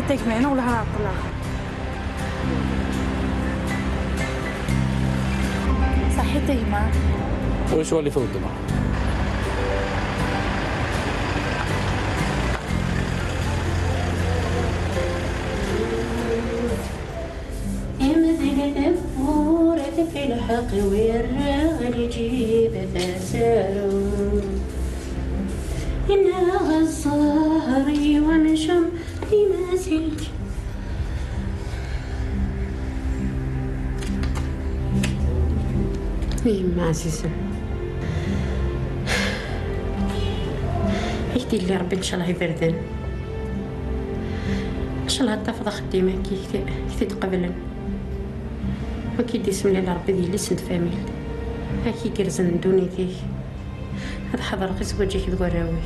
صحيتك معنا ولا عرفت الاخر؟ صحيتك معنا واش هو اللي فوت دابا؟ يمثل دبورة في الحق والرغل يجيب فسارو إنها غصاري ونشم يمثلك يما عزيزة يهدي لي ربي إن شاء الله يبردن إن شاء الله تفضى خديمة كي تقبلن وكيدي سمي لي ربي ديالي سند فاميل هاكي كرزن دونيتي هاد حضر غير زواجك دكوراوي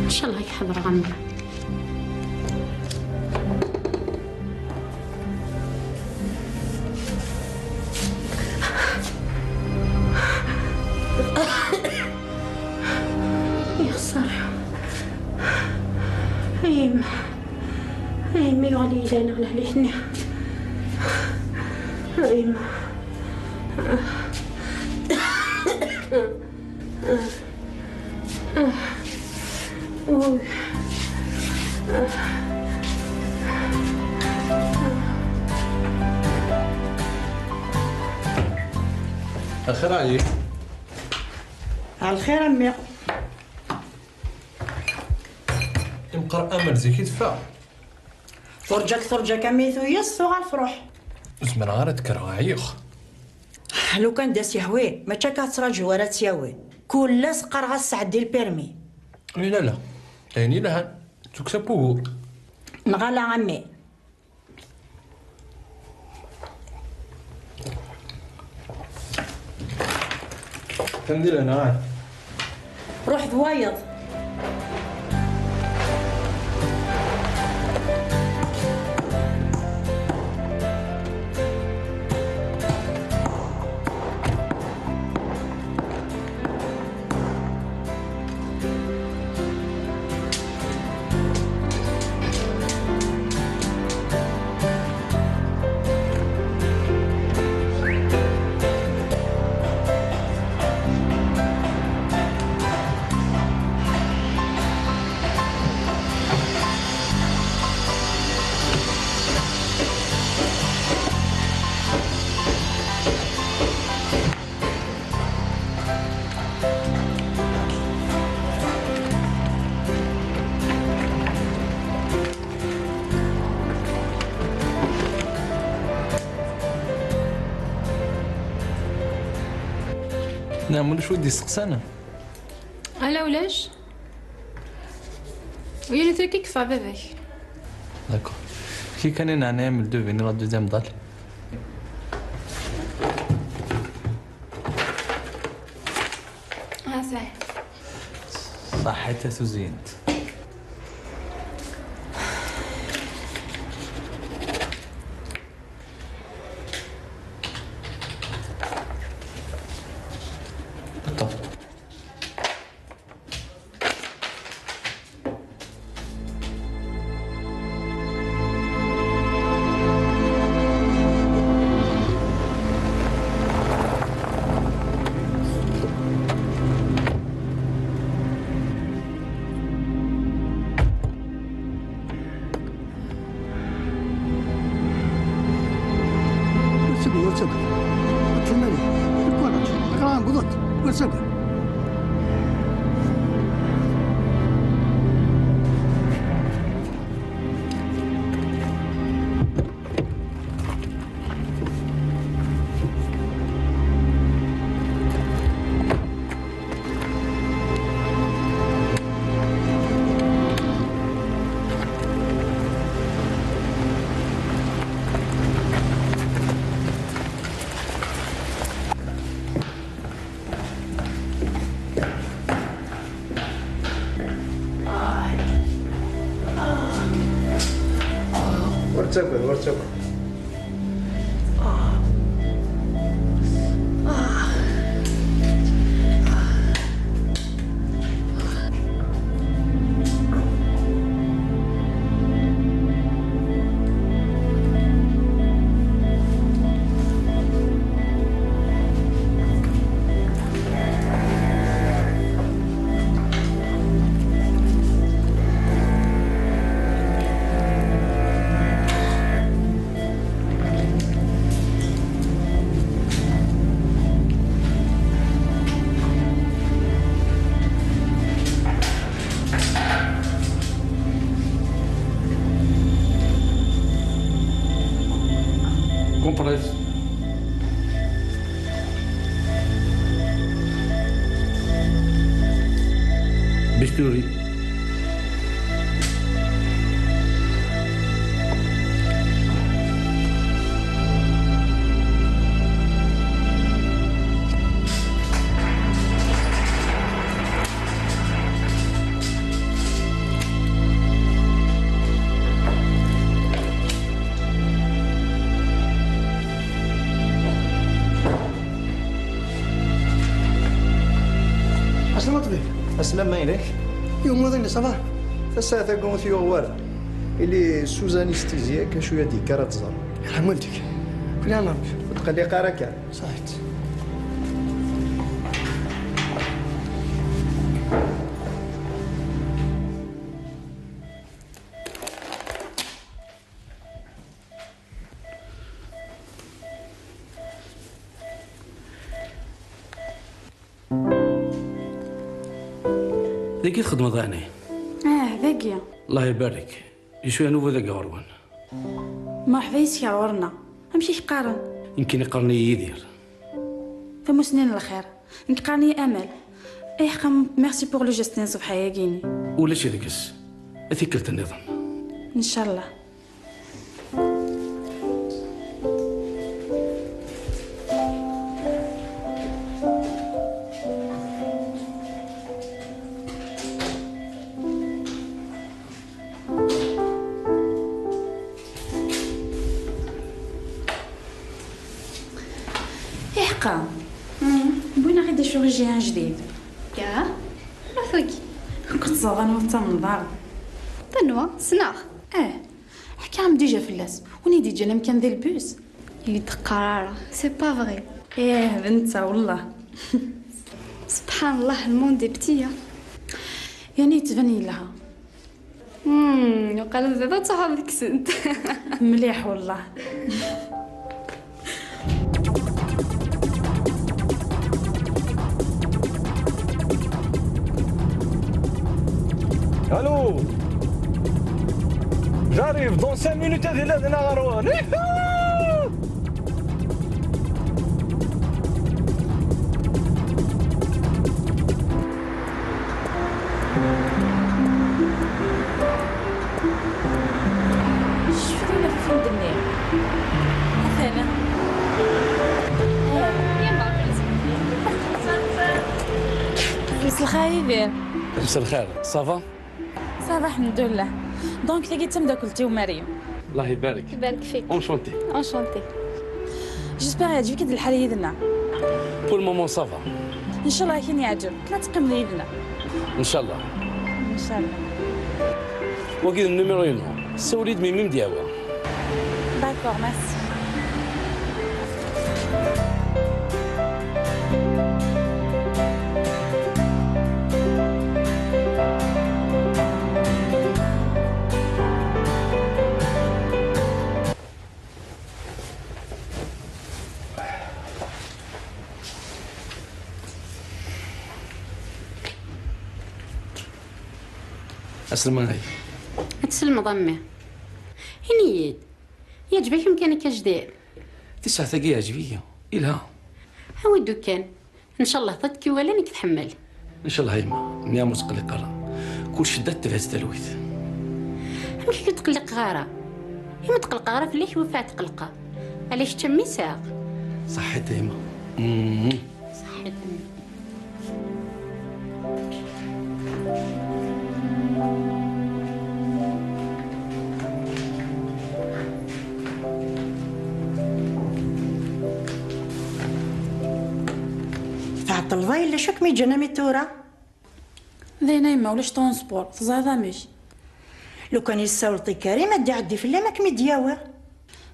ان شاء الله يحضر غمي يا خسارة ما يغلي لنا على حليتنا أيما الخير عليك. على الخير امي. مقرأ امل زي كي دفع ثرجك امي ثويا الصغار الفروح زمان غير تكره عيخ لو كان داس يهوي ما كاترا جوارات ياوي كل سقر غسعدي البيرمي لا يعني لها تكسبوه نغالا عمي كندير انا روح ضوايض نعمل شو ودي سقسانا على ولاش ويا اللي تركي كفا باباك داكور كي كان نعمل دوفيني لا دوزيام دال صحيح صحيتها سوزينت ورتكل كومبريس. بشتوري. أسلم طبيب. أسلم ما إليك؟ يوم ماذا صباح الساعة تقوم في وغوارة اللي سوزاني ستيزيا كشوية ديكارة تزار يرحم والديك كل عام ربي وتقلي قارك صحيت. ذيك الخدمة ضاني. ذاكيا. الله يبارك. يشوي نوفو ذاك عروان. مرحبا يسكي عورنا. امشي قارن. يمكن يقرني يدير. فمو سنين الخير. نقارني امل. ايه حقا ميرسي بور لو جيستين صبحا ياكيني. ولا شي ذكس. أثيكلت النظام. ان شاء الله. حقا بغينا غير شورجيان جديد. يا رافقي كنت صغان وتا من دار. تنوى سناخ حكى عم ديجا فلاس وني ديجا انا مكان ذي البوس اللي تقرارة سي با فغي. بنتا والله. سبحان الله الموند دي بتية. يعني تبني لها وقال دابا صحابك سنت. مليح والله. Allô. J'arrive dans 5 minutes هذه لازم غروان. شفتينا في فيلم دنيا مثلا. بس الخايبين. مساء الخير. صافا؟ صافا الحمد لله. دونك تاقي تم داكلتي ومريم. الله يبارك. يبارك فيك. اونشونتي. انشونتي. جيسبيغ يعجبك هاد الحال يدنا. بور المومون صافا. ان شاء الله كان يعجب لا تقم يدنا. ان شاء الله. ان شاء الله. وكيد النيميرو ينو. سولي دميميم دياوا. داكور ميرسي. أسلم هاي. تسلم ضمه. هنيد يعجبك مكانك جديد. تسعة ثقيلة عجبية. إلها. هاو الدكان ان شاء الله تتكي ولا نك تحمل. إن شاء الله هيما. ميا متقلقة. كل شدة في هذا التلويث. مش تقلق غارة. هي متقلقة غارة في الليل وفاة تقلقة. علاش تمي ساق. صحيت هيما. صحيت. تعطل ضايل لا شك مي جانا ميتورا. ذي نايمة ولاش ترونسبور تزادا مش. لو كان يساولطي كريم ادي عدي في ماك مدياوه.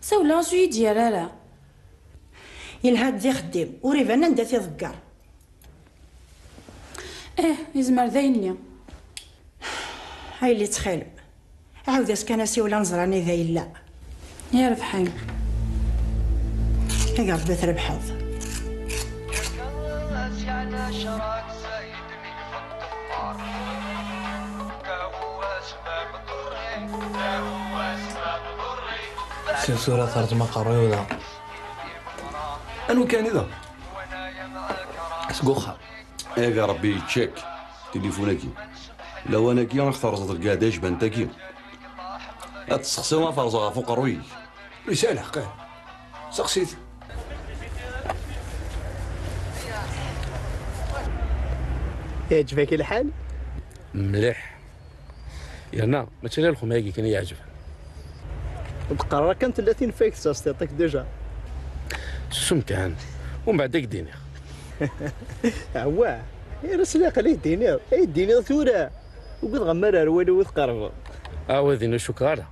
سولا شوي ديال لا. يلهاد دي خدم وريفانا ندا تيضكر. يزمر ذايني. هاي اللي تخالب. عاود اسكناسي ولا نزراني ذاين لا. يا ربحي. هيا ربي تربحض. سنسورة ترجمة قريوضة انو كان اذا سكوخا ايه ربي تشيك تليفوناكي لو انا كي نختار زاد الكاداش بنتاكي تسخسي ما فرزها فوق روي رسالة قال سقسيت يعجبك الحال؟ مليح يانا ما تشري الخماقي كان يعجب تقرر كان 30 فيك تعطيك ديجا شو كان ومن بعد دينير عواه رسلاق عليه دينير اي دينير ثورة وقد غمر روالي وتقرب وذينا شكرا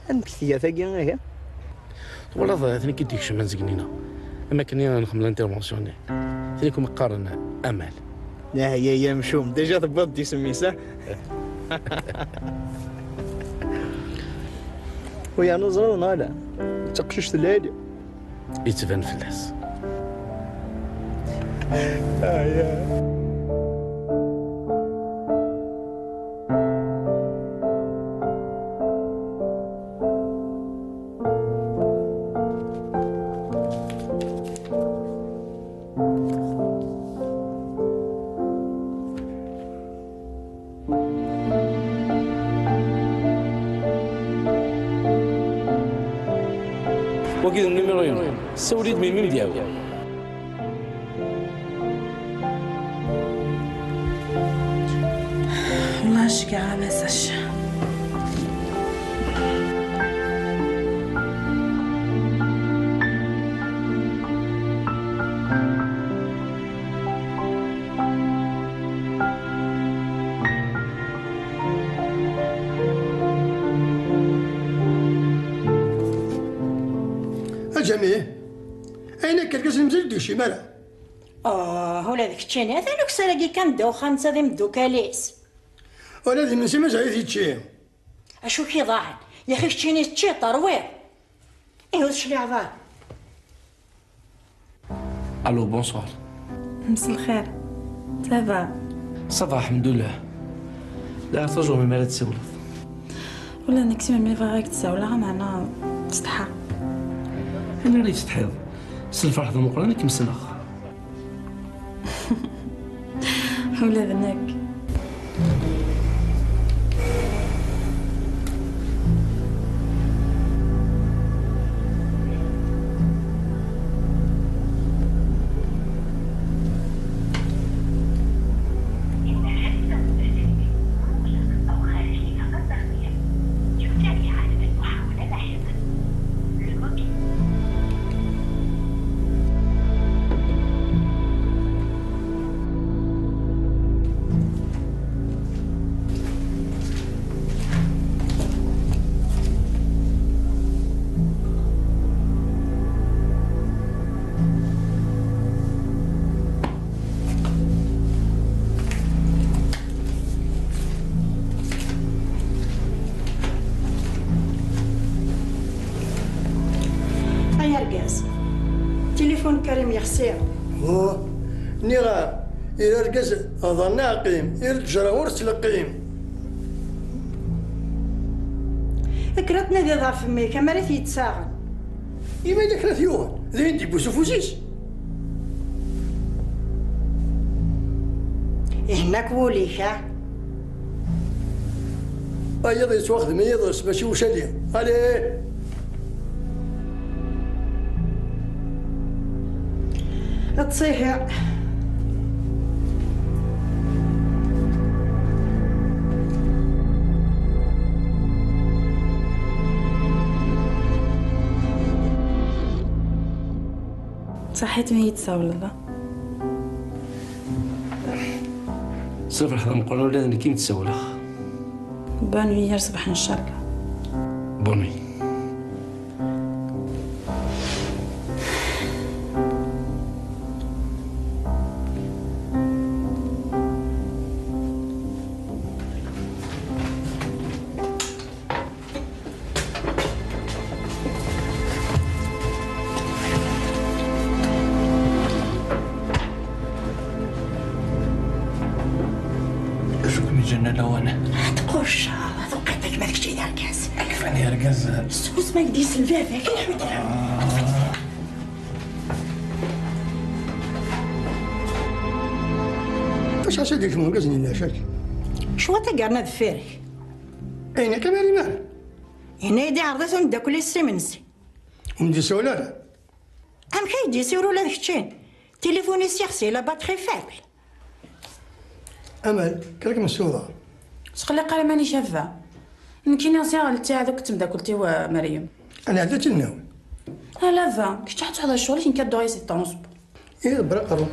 عندك ثياثاكي هي والله ثاني كي ديك شمان زقنينا اما كني نخمم الانترفونسيون ثانيكم قارن امل لا هي مشوم ديجا ضبط دي سميسه ويا نظر ونالا تقشش الليل يتبان فلاس يا وكيد النيميرو سوليد ميمي ديالو والله شكا مساش جميع أين كركز المزيد دوشي مالا ولا ذيك التشيني هذا لوك سراقي كان داو خمسة ذي مدو كاليس ولا ذي من سيما زعيد تشي اشو كي ضاعن يا اخي التشيني تشي طروير ايه وش لي عضال الو بونسوار مساء الخير سافا صباح الحمد لله لا ترجع من مالات تسولف ولا نكسي من فاغيك تساولا معنا تستحى انا ريت تحيض سلف واحد المقران كمسنخ ولا ذنك تليفون كريم يخسر نيغا إلا ركز أظن عقيم يرجع ورث لقيم فكرتنا ذي ظرف مي كما راه يتساغن إما إذا كانت يوغن ذي عندي بوسوفوزيس هناك وليك أيضا يتواخذ ما يضرس ماشي وشاليه عليه تصيح صحيت ما يتساولا لا سلف واحد المقران ولا كيما تسولف بانوي صباح ان شاء الله بوني جنة لوانا تقولش ذوقيتك مالك شي ركاز كيفاني ركاز سوس ما يديس الباب كي نحمد اش عسى من قزني الناشاك شو تقعنا ذفيرك اين كمالي مال هنا يدي عرضتهم نداكل السيمنسي ومدي سولا ام كيدي يسيروا ولا كتشين تليفوني سيخسي لا باتري فابل. امل كلك مسوضه شقلي قال ماني شافه يمكن نصيغ تاع دوك تمداكلتي ومريم. انا عدت النوم لا فا كي تحط هذا الشغل كي كدو سي طونسب ايه برقرو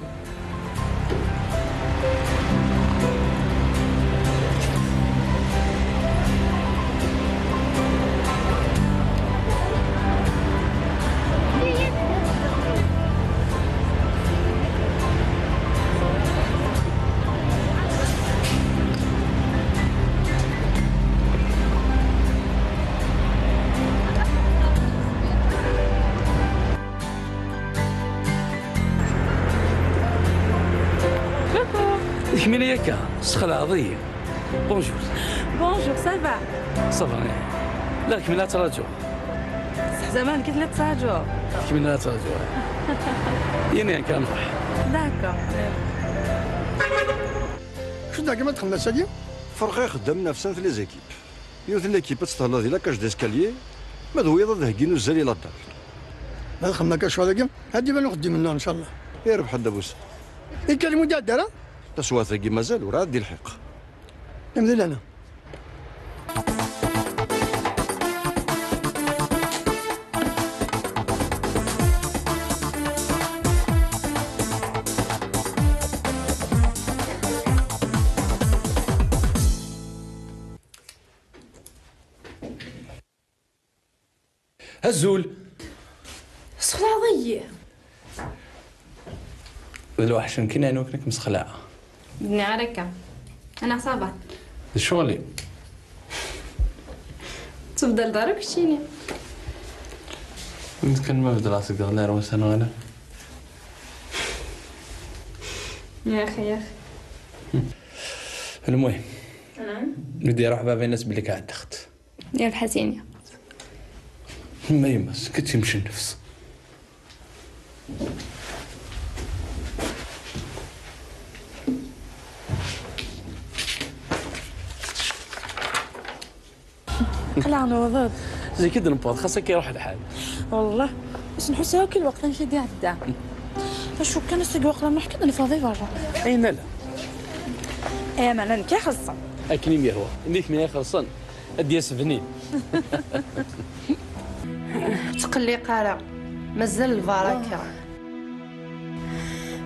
كمينا ياك سخل عظيم. بونجور. بونجور سافا. صافا. لا كمينا تراجع. زمان قلت لك تراجع. كمينا تراجع. يني كنروح. داكور. شو داك ما تخلص ساكي فرق خدام نفسنا في لي زيكيب يوث ليكيب تستهلا دي لاكاج ديسكاليي ما دويض ذهقين وزالي لا دار ما دخلنا كاش هذاك هادي بان نخدم منها ان شاء الله يربح الدبوس يكلموا دار تسواثاكي مازال وراه دي الحق نمدل انا هزول صلاة ضيع الوحش يمكن أنا وكنك مسخلاء بدني عركة أنا صابة شغلي تفضل دارك شيني كان ما في راسك غير وسنة ولا يا أخي المهم نعم بدي أروح بابا الناس بلي قاعد تخت يا الحزينة ما يمس كنت يمشي النفس قلع نوضب زي كده نبغى خاصك يروح الحال والله بس نحسها كل وقت نمشي قاعدة شو كان السوق وقت نروح كده نفاضي برا أين لا ايه ما انا كي خلصا أكني مية هو إنك مية خلصان أدي سفنين تقلي قارع مازال البركة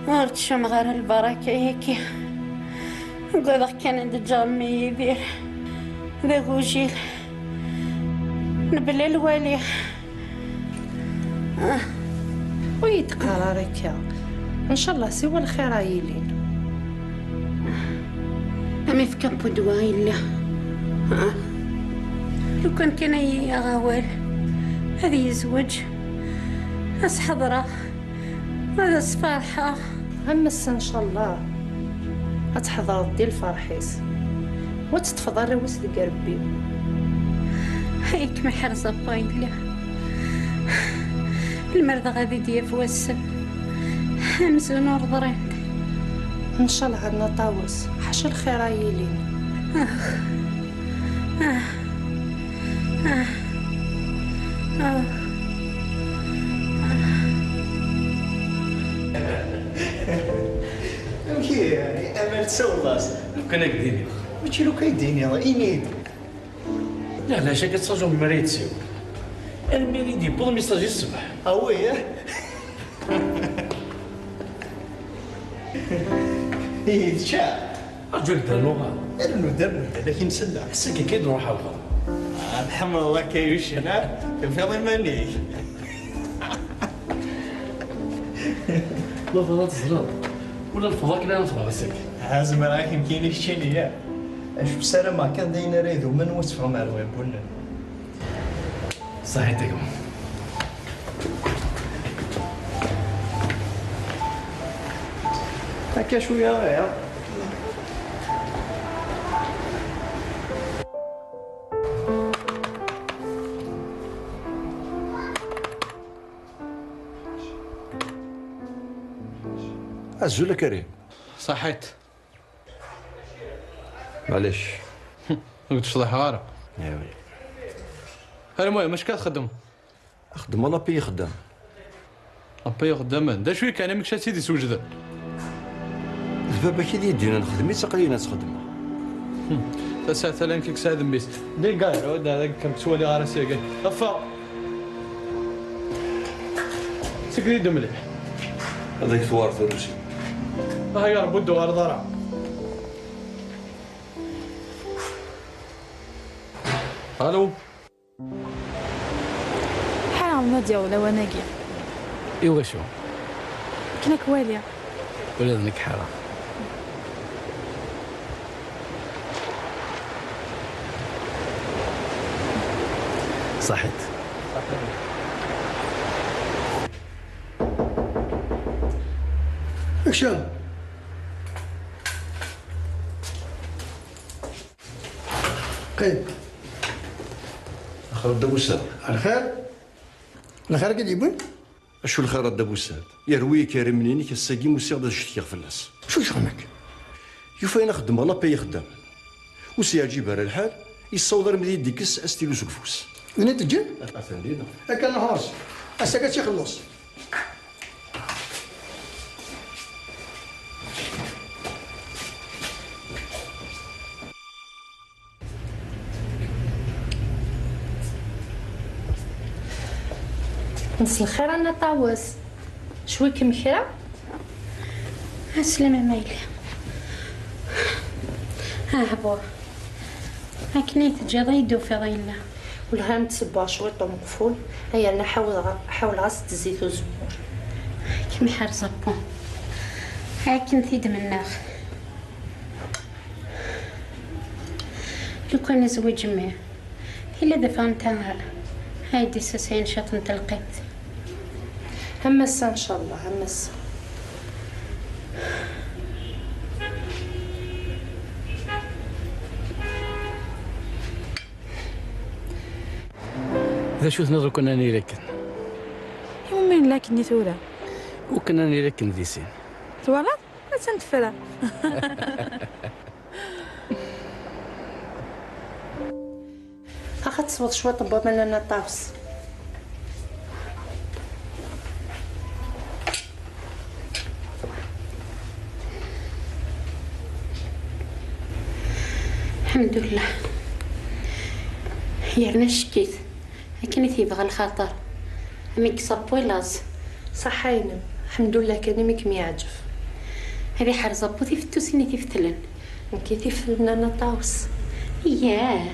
عرفت شم غير البركة هيك نقول كان عند جامي يدير ذا غوجيل نبلي الوالي ويتقرارك ان شاء الله سوى الخير عيلين امي في كامبو دوايلا لو كان يغاول هذه يزوج أس حضرة هذا فرحة همس إن شاء الله أتحضر دي الفرحيس وتتفضل وسط قربي هيك محرزة بايلة المرضى غادي ديا في وسم همز ونور ضرين إن شاء الله عندنا طاوس حش الخير عيلين كي يعني امل تسوي راسك كنا قديني ماشي لو كيديني راه انيد لا شا كتصاجو من مريت سيو الميري دي بول ميساجي الصباح اوي ايه شا رجل دار اللغة درنا لكن سلا حسك كي نروح أبغى الحمد لله كيوش هنا في ضماني لا فضات الزرار ولا الفضاء كنا نطلع بسك هازم راك يمكن يشتيني يا اشوف سلام ما كان داينا ريدو من وصفه مع الويب ولا صحيتكم هكا شويه غير الزول كريم صحيت معليش. ما قلتش صلاح غارة. ايوا. المهم اش كتخدم؟ خدم الله بي خدام. ابي خدام دا شويه كان ماكش سيدي سوجد. البابا كي يدينا نخدم تقرينا تخدم. تسعة ثلاث كيك سعد مبيس. دي قاير هذاك كم سوالي غارة سيقاي. افا. سكري دملح. هذاك ثوار فروسي. هاي ربو الدوار ضرع. الو. حرام نادية ولا وناقية. ايوا شو؟ كنا كوالية. ولا ذنك حرام. صحيت. هشام قيم خرب دابو الساد. الخير الخير كيجيبون شو الخير دابو الساد؟ يروي كريم منيني كساقي موسيقى باش تشتي في الناس. شو شغلك؟ يوفا نخدم الله بي خدام. وسي عجيب على الحال يصور ملي ديكس استيلو سكفوس. منين تجي؟ افندينا. هكا نهارش هسا كتشي خلص. نص الخير انا طاوس شوي كمكرة. السلامة مايلة. ها بوا هاكني تجي ضيدو في ضيلة والهام تسبع شوي طم مقفول. هيا انا حاول غاس تزيد الزبور كمي حار زبون. هاكن ثيد مناخ لو كان زوج معاه إلا دفع نتاعها هايدي ساسين شاط نتلقيت. همسا ان شاء الله همسا. إذا شو تنظر كنا نيركن. ومين لكني ثورة؟ وكنا نيركن ذي سين. ثورة؟ لا تنتفرة. اخذت صوت شوي طبا من لنا طاوس. الحمد لله يرنا شكيت لكن يبغى الخاطر اميك صبوي لاز صح عينم الحمد لله كان ميك ميعجف. هذه حار زبوتي في التوسيني تفتلن كي تفلن انا طاوس. ياه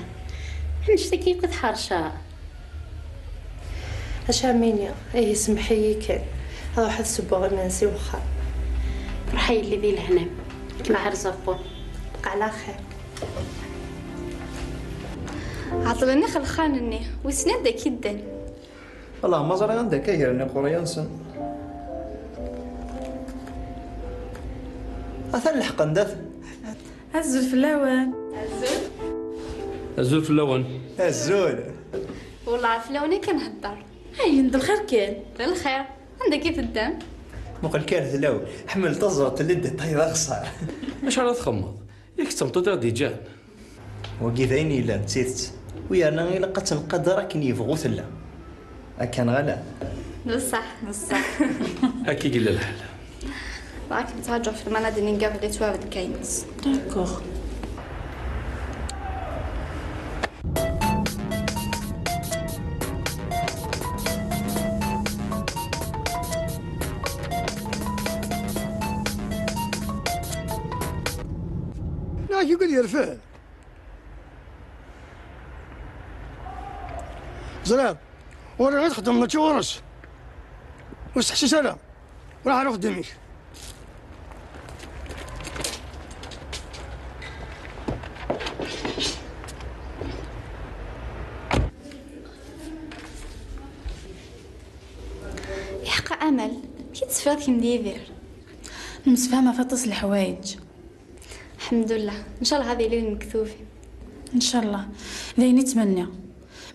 نشتكي قد حرشة اش عمينيا ايه سمحي كان هذا واحد سبوع منسي وخا روحي اللي ذي الهنم كنا حار زبو بقى على خير. عطلني خلخانني وسناد كيدن والله ما زرنا عندك هي قريان سن اثر الحق ندث الزول في اللون. الزول في اللون. الزول والله عارف لوني كنهضر. هاي ند الخير كان بالخير عندك كيف الدم. مقل كارث لو حمل تزرط اللي طيب اخصى. اش راه تخمض ياك تمطط غادي جان وكيف عيني لا نسيت ويانا غير لقى تنقدر كن يبغو ثلا كان غلا بصح هاكي قال الحال. راك متهجر في المنادي اللي نقابل اللي توارد كاينز. داكوغ. لا يقول يرفع زراب وانا غير خدم لك ورش وستحشي سلام راح اروح دميك. يحق امل كي تسفرت كي مدير مسفهمة فطس الحوايج. الحمد لله ان شاء الله هذه ليله مكتوفه ان شاء الله ذي نتمنى.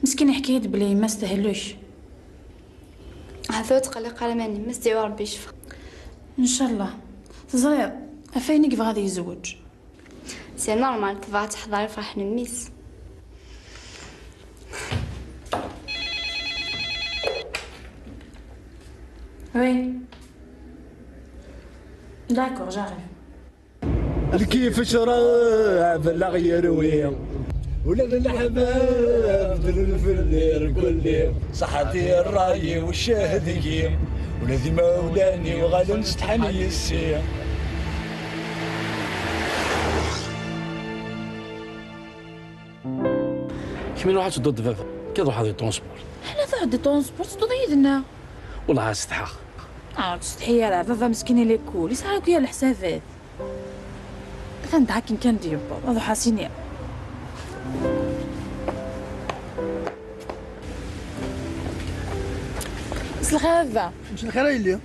مسكين حكيت بلي ما استهلوش. هذا تقلق على ماني مستوى ربي يشفى ان شاء الله. زرير افينك غادي يزوج. سي نورمال تبغى تحضري فرح نميس. وي داكور جاريف. كيفاش راه بلا غيروي ولا الحباب بالفلير كل صحتي الراي والشاهدي ولا ذي مولاني وغادي نستحني السي. كمين واحد تدو الدفافة كيروح هذا الترونسبور. حنا ثاع دي ترونسبور تدو يدنا. والله استحى. تستحي يا فافا مسكينه لي كول يسالك يا الحسابات. غندعك كان ديبا هذا حاسيني. مسا الخير هذا. مسا الخير اللي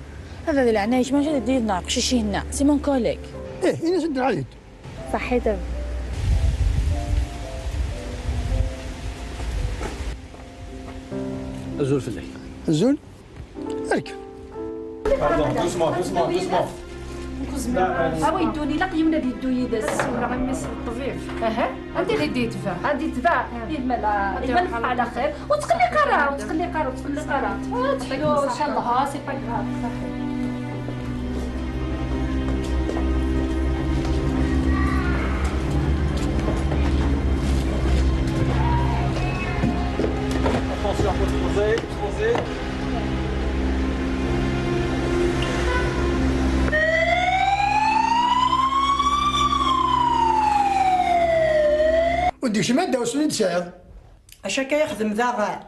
هذا اللي العنايش ما جا دير ناقش شي هنا سي مون كوليك. ايه انا سد عليك. صحيت. الزول في الليل. الزول؟ اركب. دوسمون. هاو يدوني لا قيمنا دي الدوي داس ولا غنمس الطبيب. انت اللي ديتفا. غادي تباع يما يبان على خير وتقلي قرا وتقلي قرا وتقلي قرا. تحيو ان شاء الله سي با كراف. ودي شي ماده وسنين تساعد. اش هكا يخدم ذا غا؟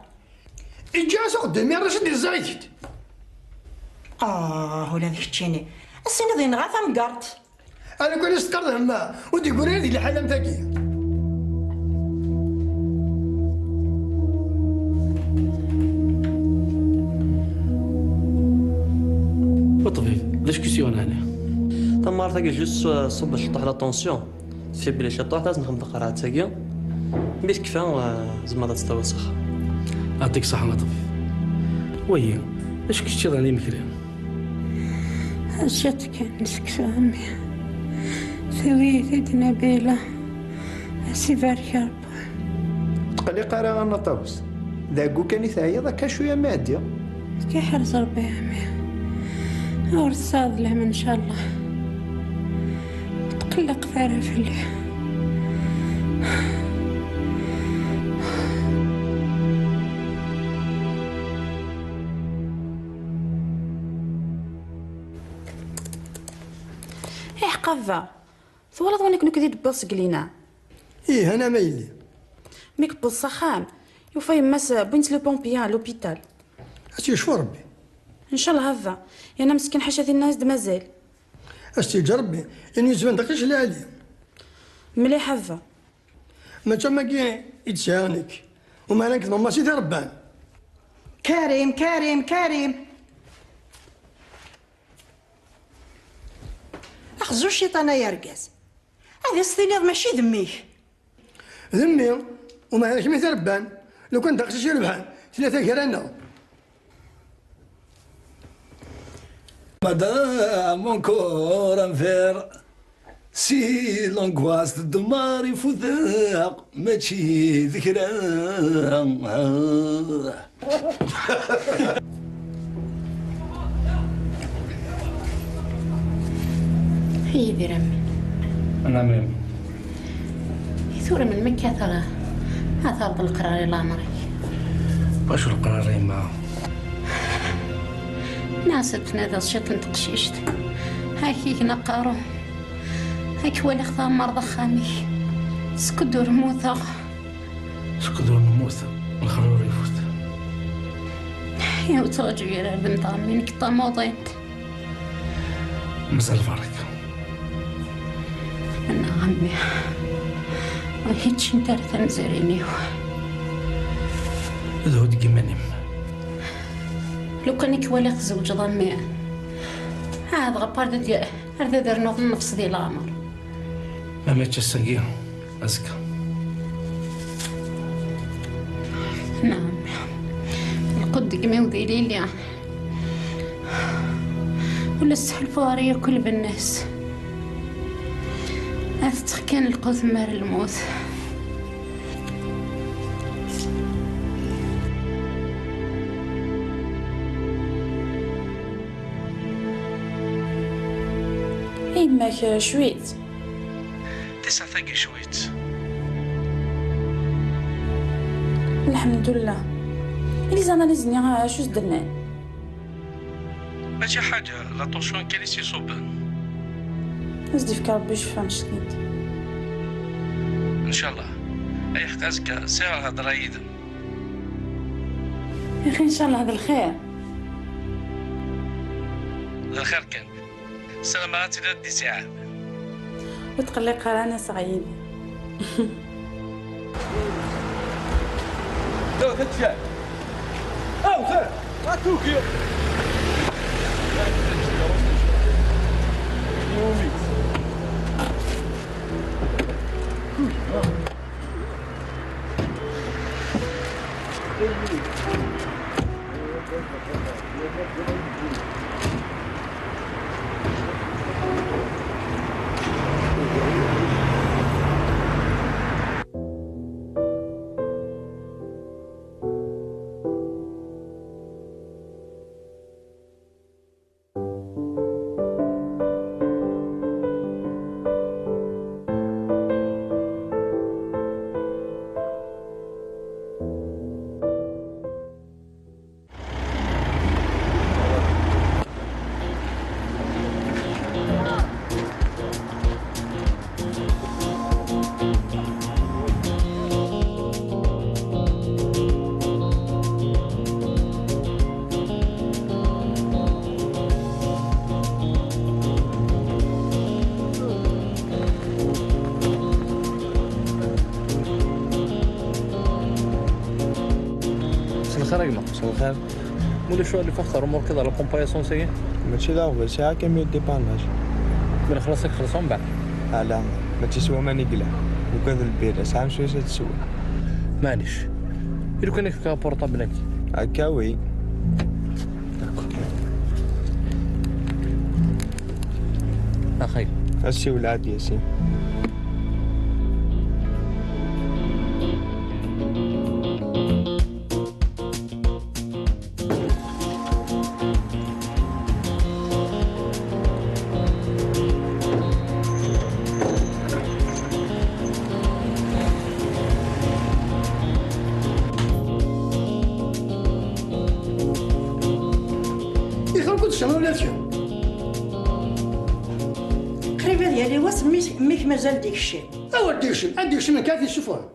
إجازة قدامي راه شدي الزايد. ولا ذيك تشيني السنة ذي نغا ثمقرت. أنا كون استقرت هما ودي قولي هذه الحالة متاكية. بالطبيب ديسكسيون هنا. تمار تاكي جوست صب الشطح لا طونسيون تفي بلي الشطح لازم نخدم القرعة تاكي بيت كفا زعما تستوسخ. يعطيك الصحة يا طبيب. وي اش كنتي راني مكري؟ جاتك نسكسو امي سويت يد نبيلة سي بارك ربي. تقلي قرا انا طاوس ذاكو كان يتعيا ذاك شويه ماديه. كي حرز ربي امي ورصاد له ان شاء الله تقلق ثارة في الليل. قفا ثولا ظنك نكدي دبلص قلينا. ايه انا مايلي ميك بالصخام يوفا يماس بنت لو بومبيان لوبيتال. اسي شو ربي ان شاء الله هذا انا مسكين حاشا ذي الناس مازال. اسي جربي يعني زمان دقيش اللي عليا مليح هذا ما تما كي يتسانك وما انا كنت ماما سيدي ربان. كريم كريم كريم اخزو الشيطان يا رقاز هذا ستيليض ماشي ذميك. ذمي وما انا كمي تربان لو كنت دقيش يربحان 3 كرانا. Madame, encore un verre. Si l'angoisse de mari فذاق ماشي ذكرى. هي ذي رمي. أنا ميم. ثورة من مكة ترى أثار بالقرار الأمري. واش القرارين معاهم؟ ناسبتنا ذا الشيط نتقشيشت هاكيك نقارو هاك ولي خطا مرضى خامي سكدور موثا سكدور موثا الخرور يفوت يا وتراجع يا ردم طامين كطا موضيت مساء الفرق. أنا عمي وهيتش نتارث مزارينيو ذو دقيمانيم لو كان كوالي زوج ضمي هذا غبار ديال هذا دار نوض النفس ديال الامر ما ماتش السقيه ازكى. نعم القد قميو ذيلي لي ولا السحل فارية كل بالناس حاسة كان لقاو ثمار الموت. يماك شويت تسعة ثاقي شويت. الحمد لله. لي زاناليزني شوز درنا ماشي حاجة، لا طونسيون كان يصوبان. نزدي فيك ربي يشفى مسكين. ان شاء الله. اي حقاسك ساعة هضرة يدم. يا اخي ان شاء الله هذا الخير. الخير كان. سلامات الى دي ساعة. وتقلق رانا صغيرين. لا تتشاء. أو خير. لا توكيو. الخير مولا شو اللي فخر امور كذا لا كومباياسون سي ماشي لا ساعة كمية ديباناج من خلاصك خلصوا من بعد. لا ما تسوى ماني قلع وكذا البيرة ساعة شوية تسوى. معليش إلو كان يفكا بورطابلك هكا وي. أخي هسي ولاد ياسين. قريبة ديالي واس ميك مازال ديك الشيء. اول ديك الشيء عندك شي من كافي تشوفوها.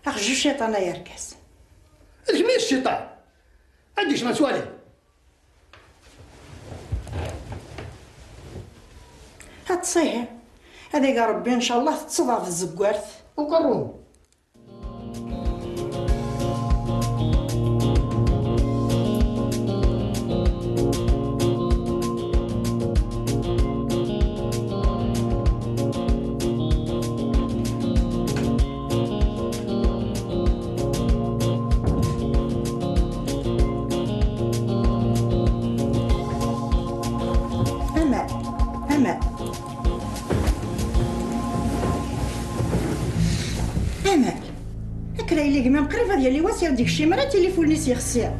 اخ جو الشيطان يا ركاز. هذيك مين الشيطان؟ عندك شي ما توالي. هاد تصيح هذا يا ربي ان شاء الله تصدع في الزكوارت. وقرون. امل هكا اللي كمان قريبه ديالي واسع ديك الشي مرة تليفوني سيخسر.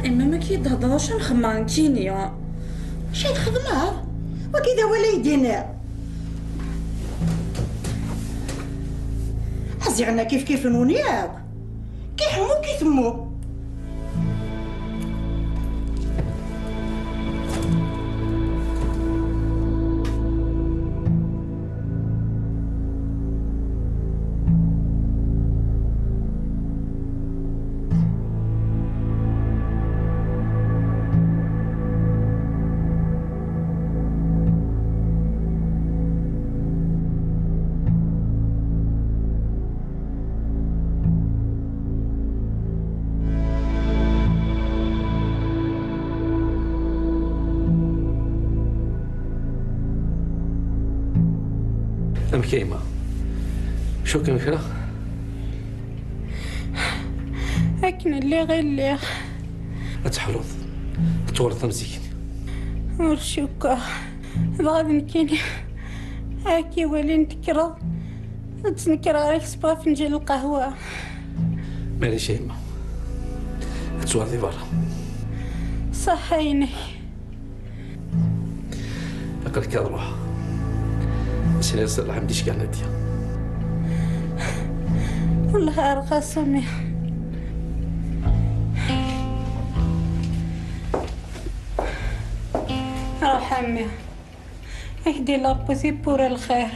اما ما كيتهضرش نخمم كينيا شي تخدمها وكذا ولا يدينا حزيغنا كيف نونياك كيحمو كيثمو. أم كيما شو كان كرا؟ هكن اللي غير اللي أتحلوظ تورط مزيان ورشوكا غادي نكيني هاكي ولي نتكرا تنكرا غير كسبها فنجان القهوة. معليش يا يما، تزوردي برا. صح عيني. أقلك يا روح سيري نصلح مديش كاع نادية. والله أرقى سمي. روح عمي اهدي لابوسي بور الخير.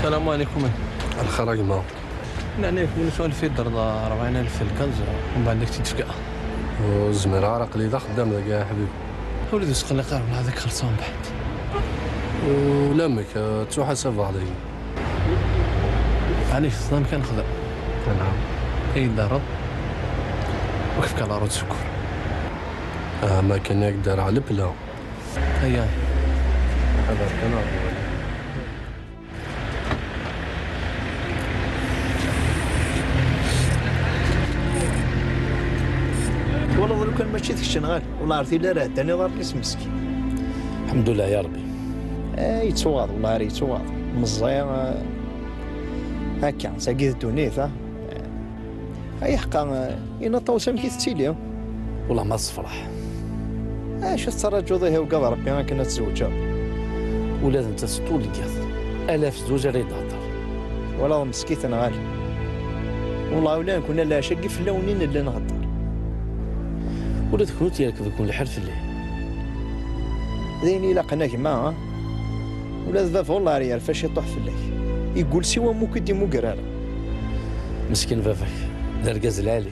السلام عليكم. الخراج ما نعنيك من سؤال في الدرضة 40,000 في الكنز ومن بعد ديك تتفكأ. والزمير عرق لي خدام ذاك يا حبيبي. وليدي سقني قارب هذاك خلصان بحد. ولامك تحاسب علي. علاش الصدام كان خذا. نعم. اي درض وكيف كان عروض سكر. ما كان يقدر على البلا. هيا هذا كان عروض. والله لو كان ماشي ذاك الشنغال والله عرفتي لا راه داني ضرب لي مسكين. الحمد لله يا ربي. يتواض والله راه يتواض مزيان هكا ساقي الدونيت اي حقا انا طوسم كي تتيلي والله ما تصفرح. اش التراجع ذي وقضى ربي ما كنا تزوجها ولاد انت سطول الكاث الاف زوج راه يدهضر والله مسكيت انا غالي والله ولا كنا لا شقي في اللونين اللي نغدر ولاد كنت يركض يكون الحرف اللي ذيني لاقنا كما ولاد ذاف والله ريال فاش يطيح في الليل يقول سوا مو كدي مو قراره مسكين فافك دركاز العالي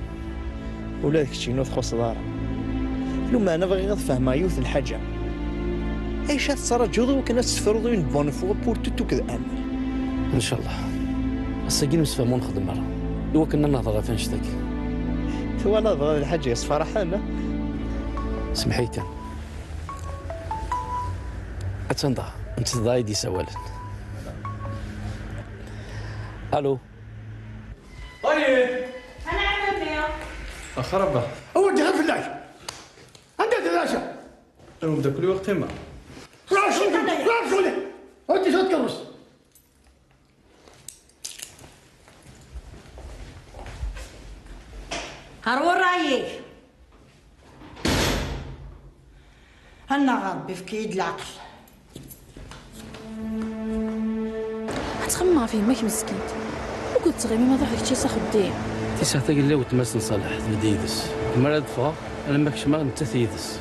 ولاد كشي نوث خص دارا لو ما انا بغي نفهم يوث الحاجه ايش تراجعوا وكنا تفرضوا اون بون فوا بور توتو كذا امل ان شاء الله الساقين نتفاهموا نخدم مرة لو كنا نهضر فين شتاك هو نهضر الحاجه يصفر حالنا سمحي كان اتنضع انت ضايدي سوالا الو طيب انا عملت اخربه اودي غير في اللاش انت تلاشى انا بدا كل وقت ما لا شغلي اودي شو تكرس هرور رايك انا غربي في كيد العقل تخمم فيه ماك مسكين وقلت تغيبي ما ضحك شي خدام تسعة تاقل لي وتماس نصالح تبدا يدس المرة دفا انا ماكش ما انت تيدس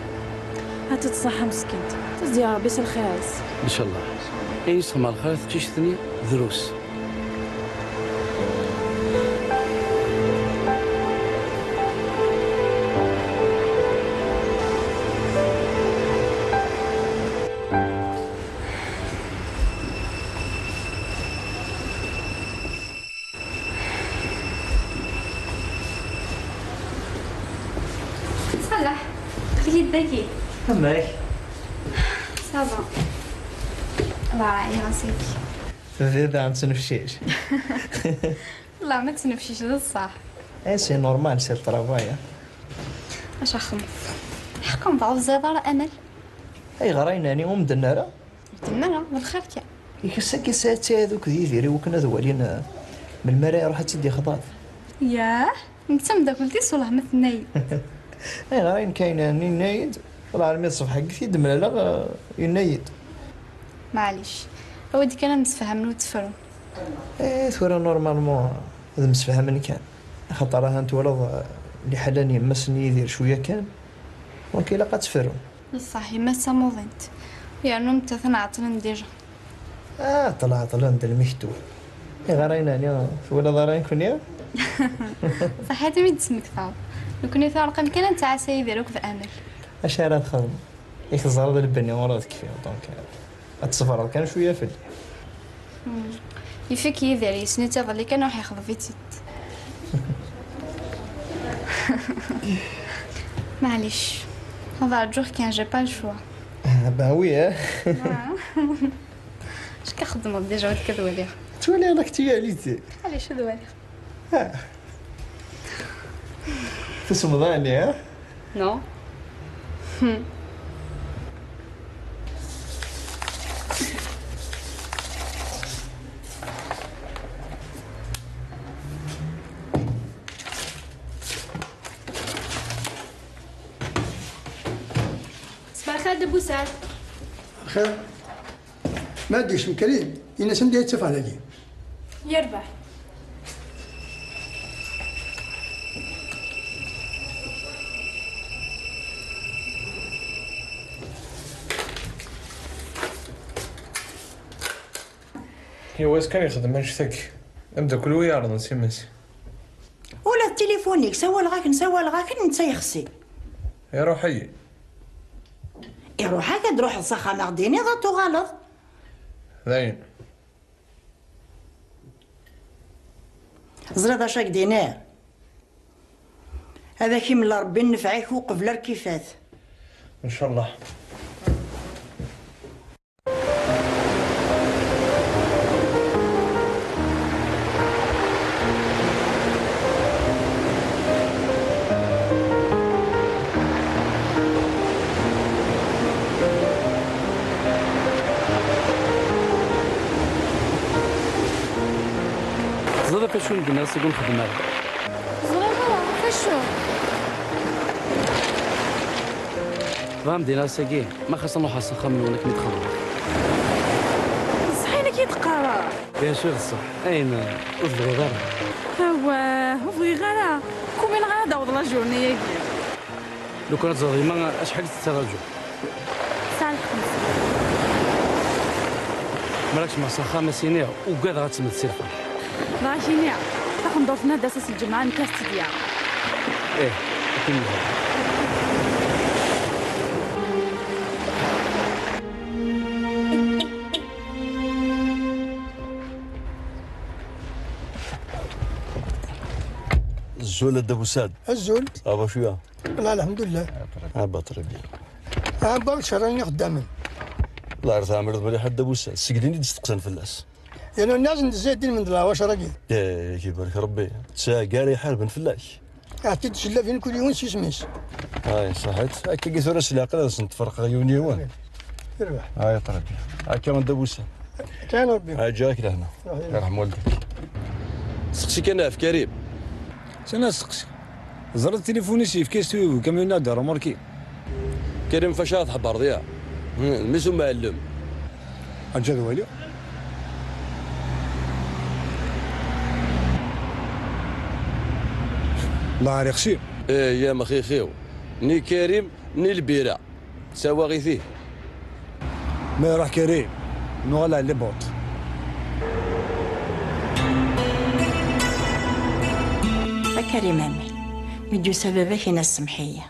هات تصحى مسكين تزدي يا ربي سال خايس ان شاء الله اي يسخم على الخير تشتني دروس صلح خليت ذكي هماك صافا الله راعي راسك هذا عم تنفشيش لا ما تنفشيش هذا الصح اي سي نورمال سي الطرافاي اش اخم حقا ضعف زاد امل اي غرايناني ومدناره تمنى بالخير كاع يكساكي ساعتي هذوك ديالي وكنا ذوالين من المرايا راح تدي خضاف ياه انت مدا قلتي والله ما ثناي غير كاين ينايد والله على الصبح حقك يد ملالا ينايد. معليش اودي كان نتفاهم وتفرن. ثورة نورمالمون هذا مسفهمني كان خاطر راه انت ولد اللي حلاني مسني يدير شويه كان دونك الا تفرون. صح ما ساموضنت يعني انت تنعطلن ديجا. طلعت لند المكتوب غيرينا انا ولا ضرين كونيا. صح هذا ميد اسمك ثاو لو كوني ثاو رقم كان نتاع سيديروك في امل. اش راه تخدم يخزر هذا البنيه وراه كيفاه دونك التصفر كان شويه فل. يفيك يدير يسني تظلي كان راح ياخذ فيتيت. معليش هذا الجوغ كان جي با الشوا. وي اش كنخدموا ديجا ود كدوالي تولي راك تي عليتي علاش دوالي تسمضاني ها نو. صباح الخير دبوسات. خير ما ديش مكريم إنا سندي يتسفى على لي يربح. واش كان يخدم انشتك ابدا كل ويارد نسي ماسي ولا تليفونيك سوا لغاك انت يخسي يا روحي يروح هكا تروح لصخا نغديني ضاتو غلط زين زرد شاك دينار هذا كي من ربي نفعك وقبل الكيفات ان شاء الله. زاد فاشو ندير سيكون خدمة زرابة فاشو فهم دينا ساكي ما خاصنا نروح السخا من ونك نتخلص. صحينا كي تقرا بيان سور صح اين وفغي غير هو بغي غير كومين غير داوض لا جورني ياكي لو كانت زغيمة شحال تتراجع ساعة الخمسة مالكش مع سخا مسينية وكاع غاتسمد سيرفا راشينيا تاخذ ندور في نادي اساس الجمعة نكاس تديا. ايه اكيد الزول الدبو ساد الزول صافا شويه لا الحمد لله باطري بيا برك راني خدامين الله يرضى مرض مليح الدبو ساد سقديني تستقسن فلاس يعني الناس زايدين من دلا واش راكي يا كيبارك ربي تسا كاري حال بن فلاش عرفتي تسلا فين كل يوم سميس هاي صحيت هكا قلت راس العقل نتفرق يوني وين يربح هاي طربي هكا من دبو ساد كان ربي هاي جاك لهنا يرحم والديك سقسي كان في كريم سنا سقسي زرت تليفوني سيف كيستوي كاميون دار ماركي كريم فشاط حبار ضياع المسو معلم اجا والي الله عليك خشي ايه يا مخي خيو ني كريم ني البيرة سوا غيثيه ما يروح كريم نوغلا اللي بوط كريم امي ميديو سببك هنا السمحيه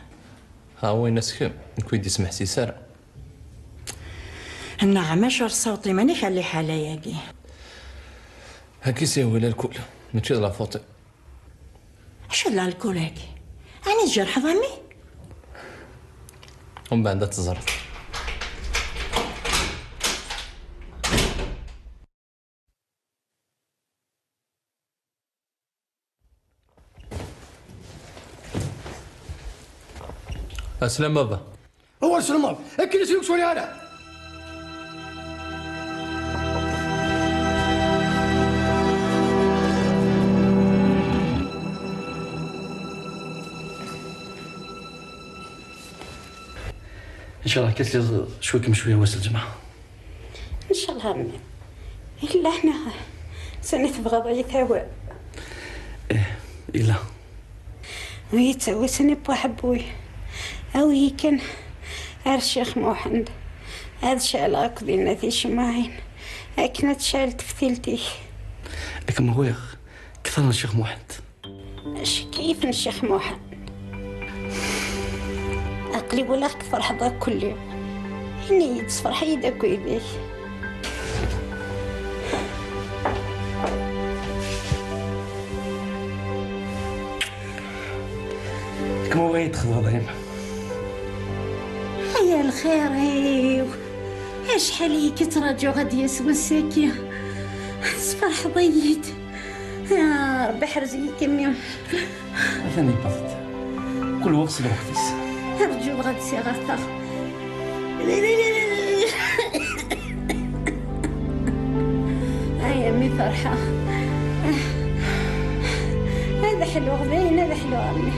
ها وين نسكم نكويدي سمح سيسار النعم شور صوتي مانيش على حالة ياكي هاكي سيوي الكل ماشي لا فوتي اش لا الكل هاكي انا جرح ضمي ومن بعد تزرت اسلم بابا هو سلمان اكل سلوك سوري هذا شاء الله كاس لي شوي كم شويه واس الجمعه. ان شاء الله امي. الا حنا سنتبغى ضيت هواء. الا ويتسوي سني بوحبوي او كان الشيخ محمد هذا شال اكدينا في شماعين اكنت شالت فتيلتي لكن ما هو كثر الشيخ محمد. اش كيف الشيخ محمد اقلب ولا كفر حظك كل يوم اني يتصفر حيدك ويديك. كم هو يدخل ضيم هيا الخير هيو اش حاليك تراجع غادي يسوى الساكية صفر ضيت يا ربي حرزي كم ثاني بطت كل وقت الوقتيس ارجو غادي سي غرطة هيا مي فرحة هذا حلو غبين هذا حلو عمي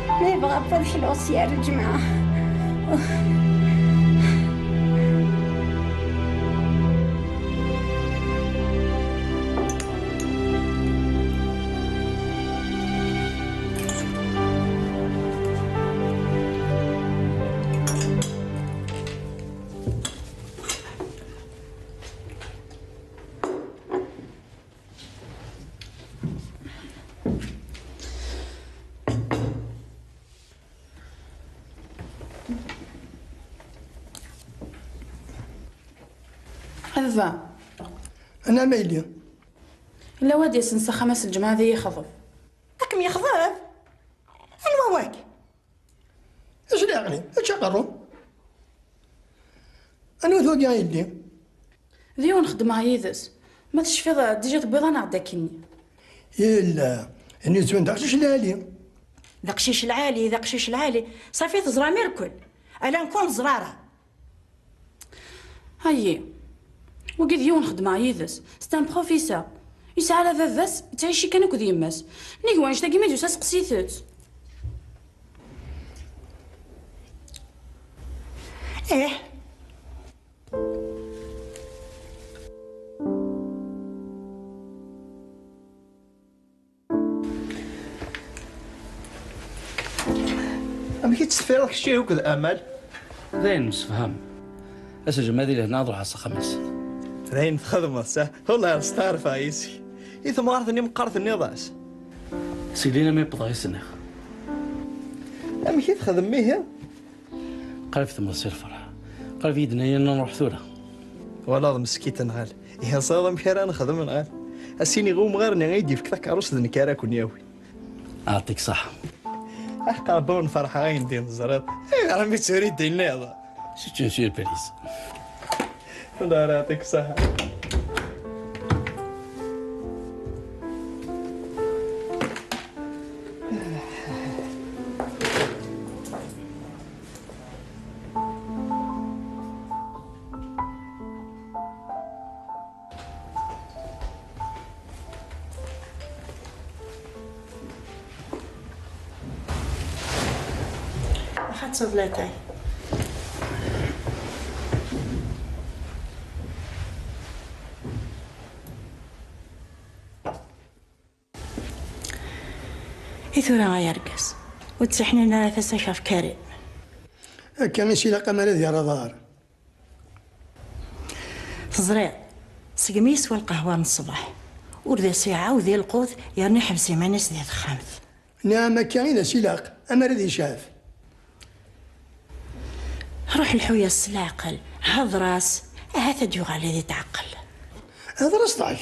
ما يبغى بفضل حلو سيار الجمعة. هذا انا مايلي لا وادي سنسى خمس الجمعة ذي يخضب راكم يخضب انا واك اش اللي عقلي اش عقرو انا وثوقي عيدي ذي ونخدمها يدس ما تشفي ديجا تبيض انا عداكني يلا اني زوين داكشيش العالي داكشيش العالي داكشيش العالي صافي تزرع ميركل الا نكون زراره هاي وقد يون خدمة يدس ستان بروفيسور يسعى على ذاس تعيشي كانك ذي يماس نيكوان شتاقي ما جوساس قسيتت ايه أما كي تستفير داك الشيء هكذا امل زين نسفهم اسجل هذه هنا نروح على الخميس راين تخدم صح والله ستار فايسي إذا ما عرفني مقارث النضاس سيدينا ما يبغى يسنخ أما كي تخدم ميه قال في ثمر سير فرح قال في يدنا نروح ثورة والله مسكيت نغال إيه صادم كيرا نخدم نغال السيني غوم غير نغيدي في كذاك عروس ذن كيرا كون ياوي أعطيك صح أحقا بون فرحة غاين دين الزرات إيه أنا متسوري دين ليضا شو نسير باريس الله يعطيك الصحة واحد صدلاتاي إثورا غيرقص وتسحنا لنا ثلاثة شاف كريم هكا ماشي لا قمر ديال الدار تزريع سقميس والقهوة من الصباح وذا ساعة وذي القوت يعني حبسي ما ناس ذي الخامس نعم كاين سلاق اما ردي شاف روح الحوية السلاقل هذ راس هذا جوغ على ذي تعقل هذا راس ضايع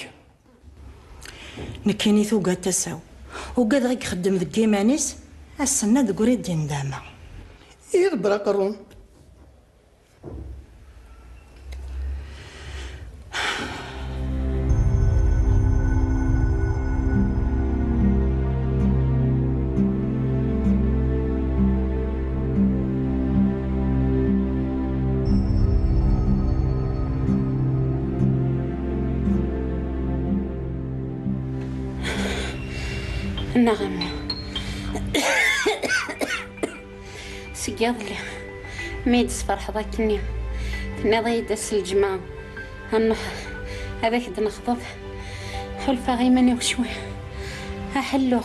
نكيني ثوقا تساو وقد غيك خدم ذكي مانيس السنة ذكوري دين داما يغبر قرون نعم سياض لي ميد فرح ضاكني تناضي داس الجمعة هنح هذاك دنخضب حلفة غيماني وشوي هحلو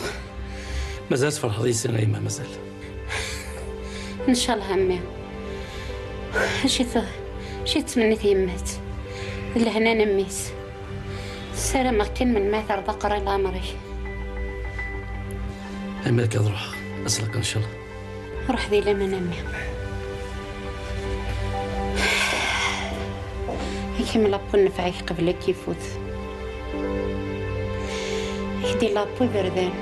مازال تفرح ذي السنة يما مازال. ان شاء الله عمي. شي تمنيت يمات لهنا نميت السلامة كان من مات رضا قرا لامري. عمالك روح أسلك إن شاء الله. روح ذي لما نمي يكمل لابو نفعك قبلك يفوت يهدي لابو بردان.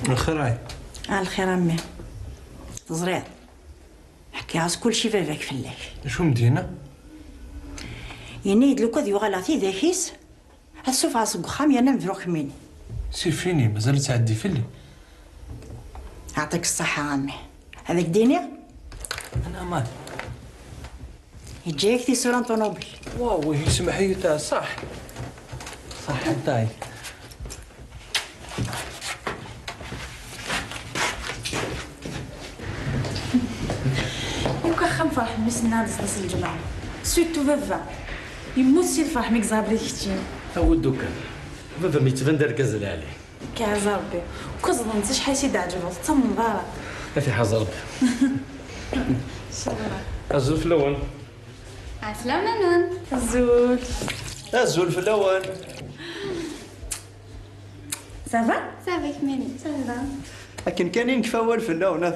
الخير عاي. الخير امي تزريع حكي عاس كل شي باباك فلاك. شو مدينة؟ ينيد لو كاد يغلطي ذاكيس السوف عاس قخام يانا مبروك مني. سي فيني مازال تعدي فيلي. يعطيك الصحة عمي. هذاك ديني؟ أنا مال. يجيك في صورة طونوبل. واو يسمح لي تاع صح. صح تاعي. وكخم فرح مس نادس ناس الجماعة سويتو بابا يموت سي الفرح ميك زابري كتين أود دوكا بابا ميتبان دار كازل عليه كاز ربي وكظن نسيش حي سيد عجبو تطمن بارا ما في حاجة ربي. شكرا. الزول في الأول. عسلامة نون. الزول. الزول في الأول. سافا؟ صافي كملي صافي. لكن كاين كفاول في الأول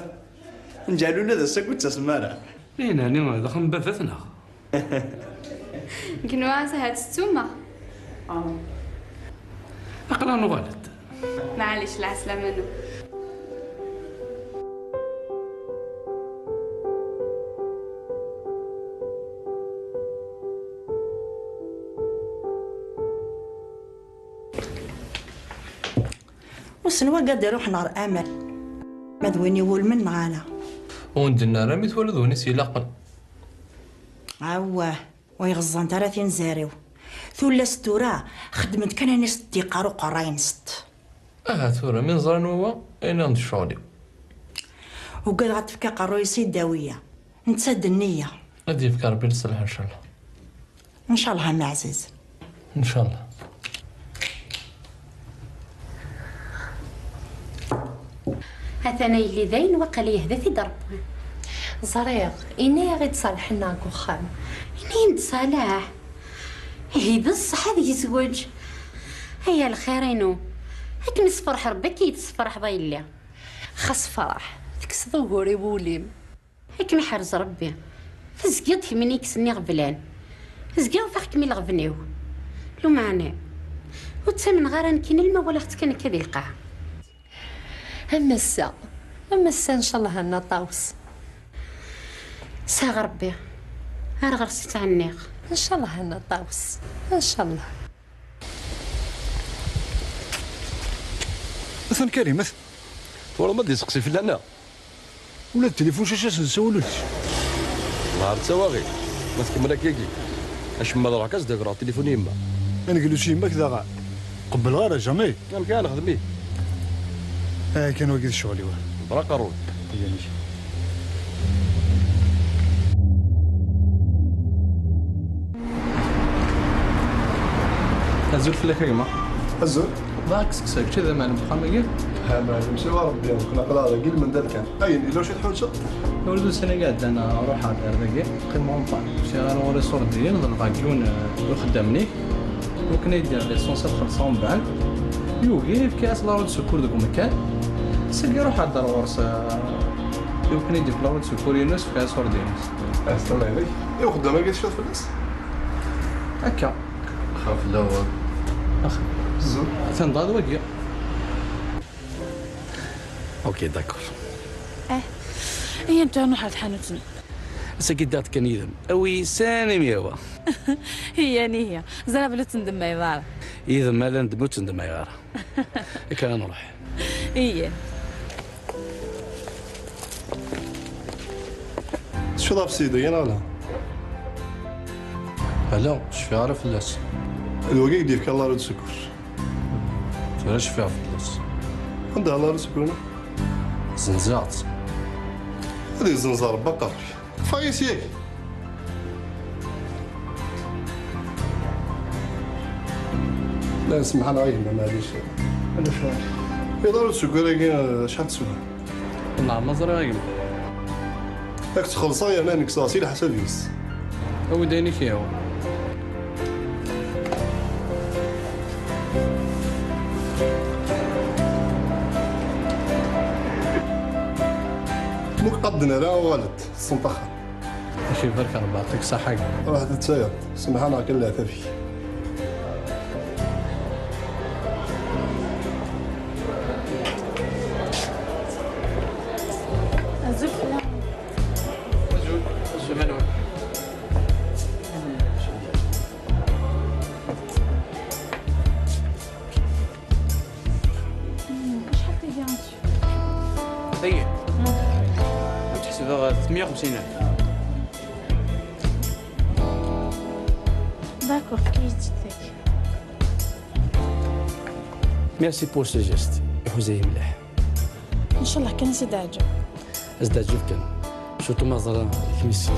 نجعلو لنا ذا ساكوت تسمارة. إيه ناني دخل بثنا. كنوا ساعات السومة. أقرأ نغالد. معليش العسلامة نون. وسنوا قاد يروح نهار امل مدويني يقول من غالا وندنا رامي تولدوني سيلاقن. عواه ويغزان 30 زاريو ثولا ستورا خدمت كان ناس تيقارو قراين ست. ثورة من زران هو اين عند شغلي. وقاد غتفكا قارو يسيد داوية نتسد النية. غادي يفكر ربي نصلح ان شاء الله. ان شاء الله عمي عزيز. ان شاء الله. هثنا يلي ذاين وقال يهدى في درب زريق إني غير تصالح لنا كوخام. إني نتصالح هي بصح هذا يزوج هيا الخيرينو هاك نصفرح ربك يتصفرح ضيلي خاص فرح ديك صدوري بوليم هاك نحرز ربي فزقيض في مني كسني غبلان فزقيض فاك مي الغبنيو لو معني وتسمن غير كاين الماء ولا اختك انا كذا القاع. أما السا إن شاء الله هنا طاوس ساغ ربي هار غرسي تاع النيق إن شاء الله هنا طاوس إن شاء الله. مثلا كريم مثلا والله ما دي سقسي في لنا ولا التليفون شاشه نسولوش نهار تسواغي ما تكمل كيكي اش ما راك داك راه التليفون يما انا قالوا شي يماك ذا قبل غير جامي كان خدمي كان واقف شغلي واه برا قارون يعني الزول في الكريمة. الزول؟ ضاك سكسك كذا ما نبقى مقير. ها معلم سوا ربي كنا قراضة قل من ذلك كان. أين لو شي تحوشة؟ ولدو السنة قاعد أنا أروح على ذاك قيمة مطعم. شي أنا وري صور ديال نضل باكلون وخدامني. وكنا يدير ليسونسات خلصهم بعد. يوقي في كاس لارود سكور دوك مكان. سلقي روح على الدار ورس. يمكن يدير في لارود سكور يونس في كاس وردينس. استنى عليك. إيه خدامة قاعد تشوف في الناس؟ هكا. خاف الأول. أخ. الزول. تنضاد وقيا. اوكي داكور. هي انت نروح على حانوتنا. سكيدات كان يذم اوي ساني ميوا. هي زرابلو تندم ما يبار. يذم ما لا ندمو تندم ما يغار. كان نروح. هي. شو ضاف سيدي أنا ولا؟ هلا شفي عارف الناس. الوقيق ديالك الله رد سكر. علاش فيها فلوس؟ عندها لا سكونه زنزات. هذه زنزار بقر فايس ياك. لا سمح انا غير معليش انا فاهم يضرب السكر كاين شحال تسوى نعم مزرعة غير راك تخلصا يا انا نكساسي على حساب يوس هو دايني فيها هو موك قدنا لا والد الصنطخه ماشي برك انا بعطيك صحة راه تتساير سمح انا كنلعب فيك طيب تحسبها 350,000 داكور كيجيك. ميرسي بور سو جيست حزاي مليح. ان شاء الله كان زيد عجب. زاد عجب كان شفتو ما زرا الكميس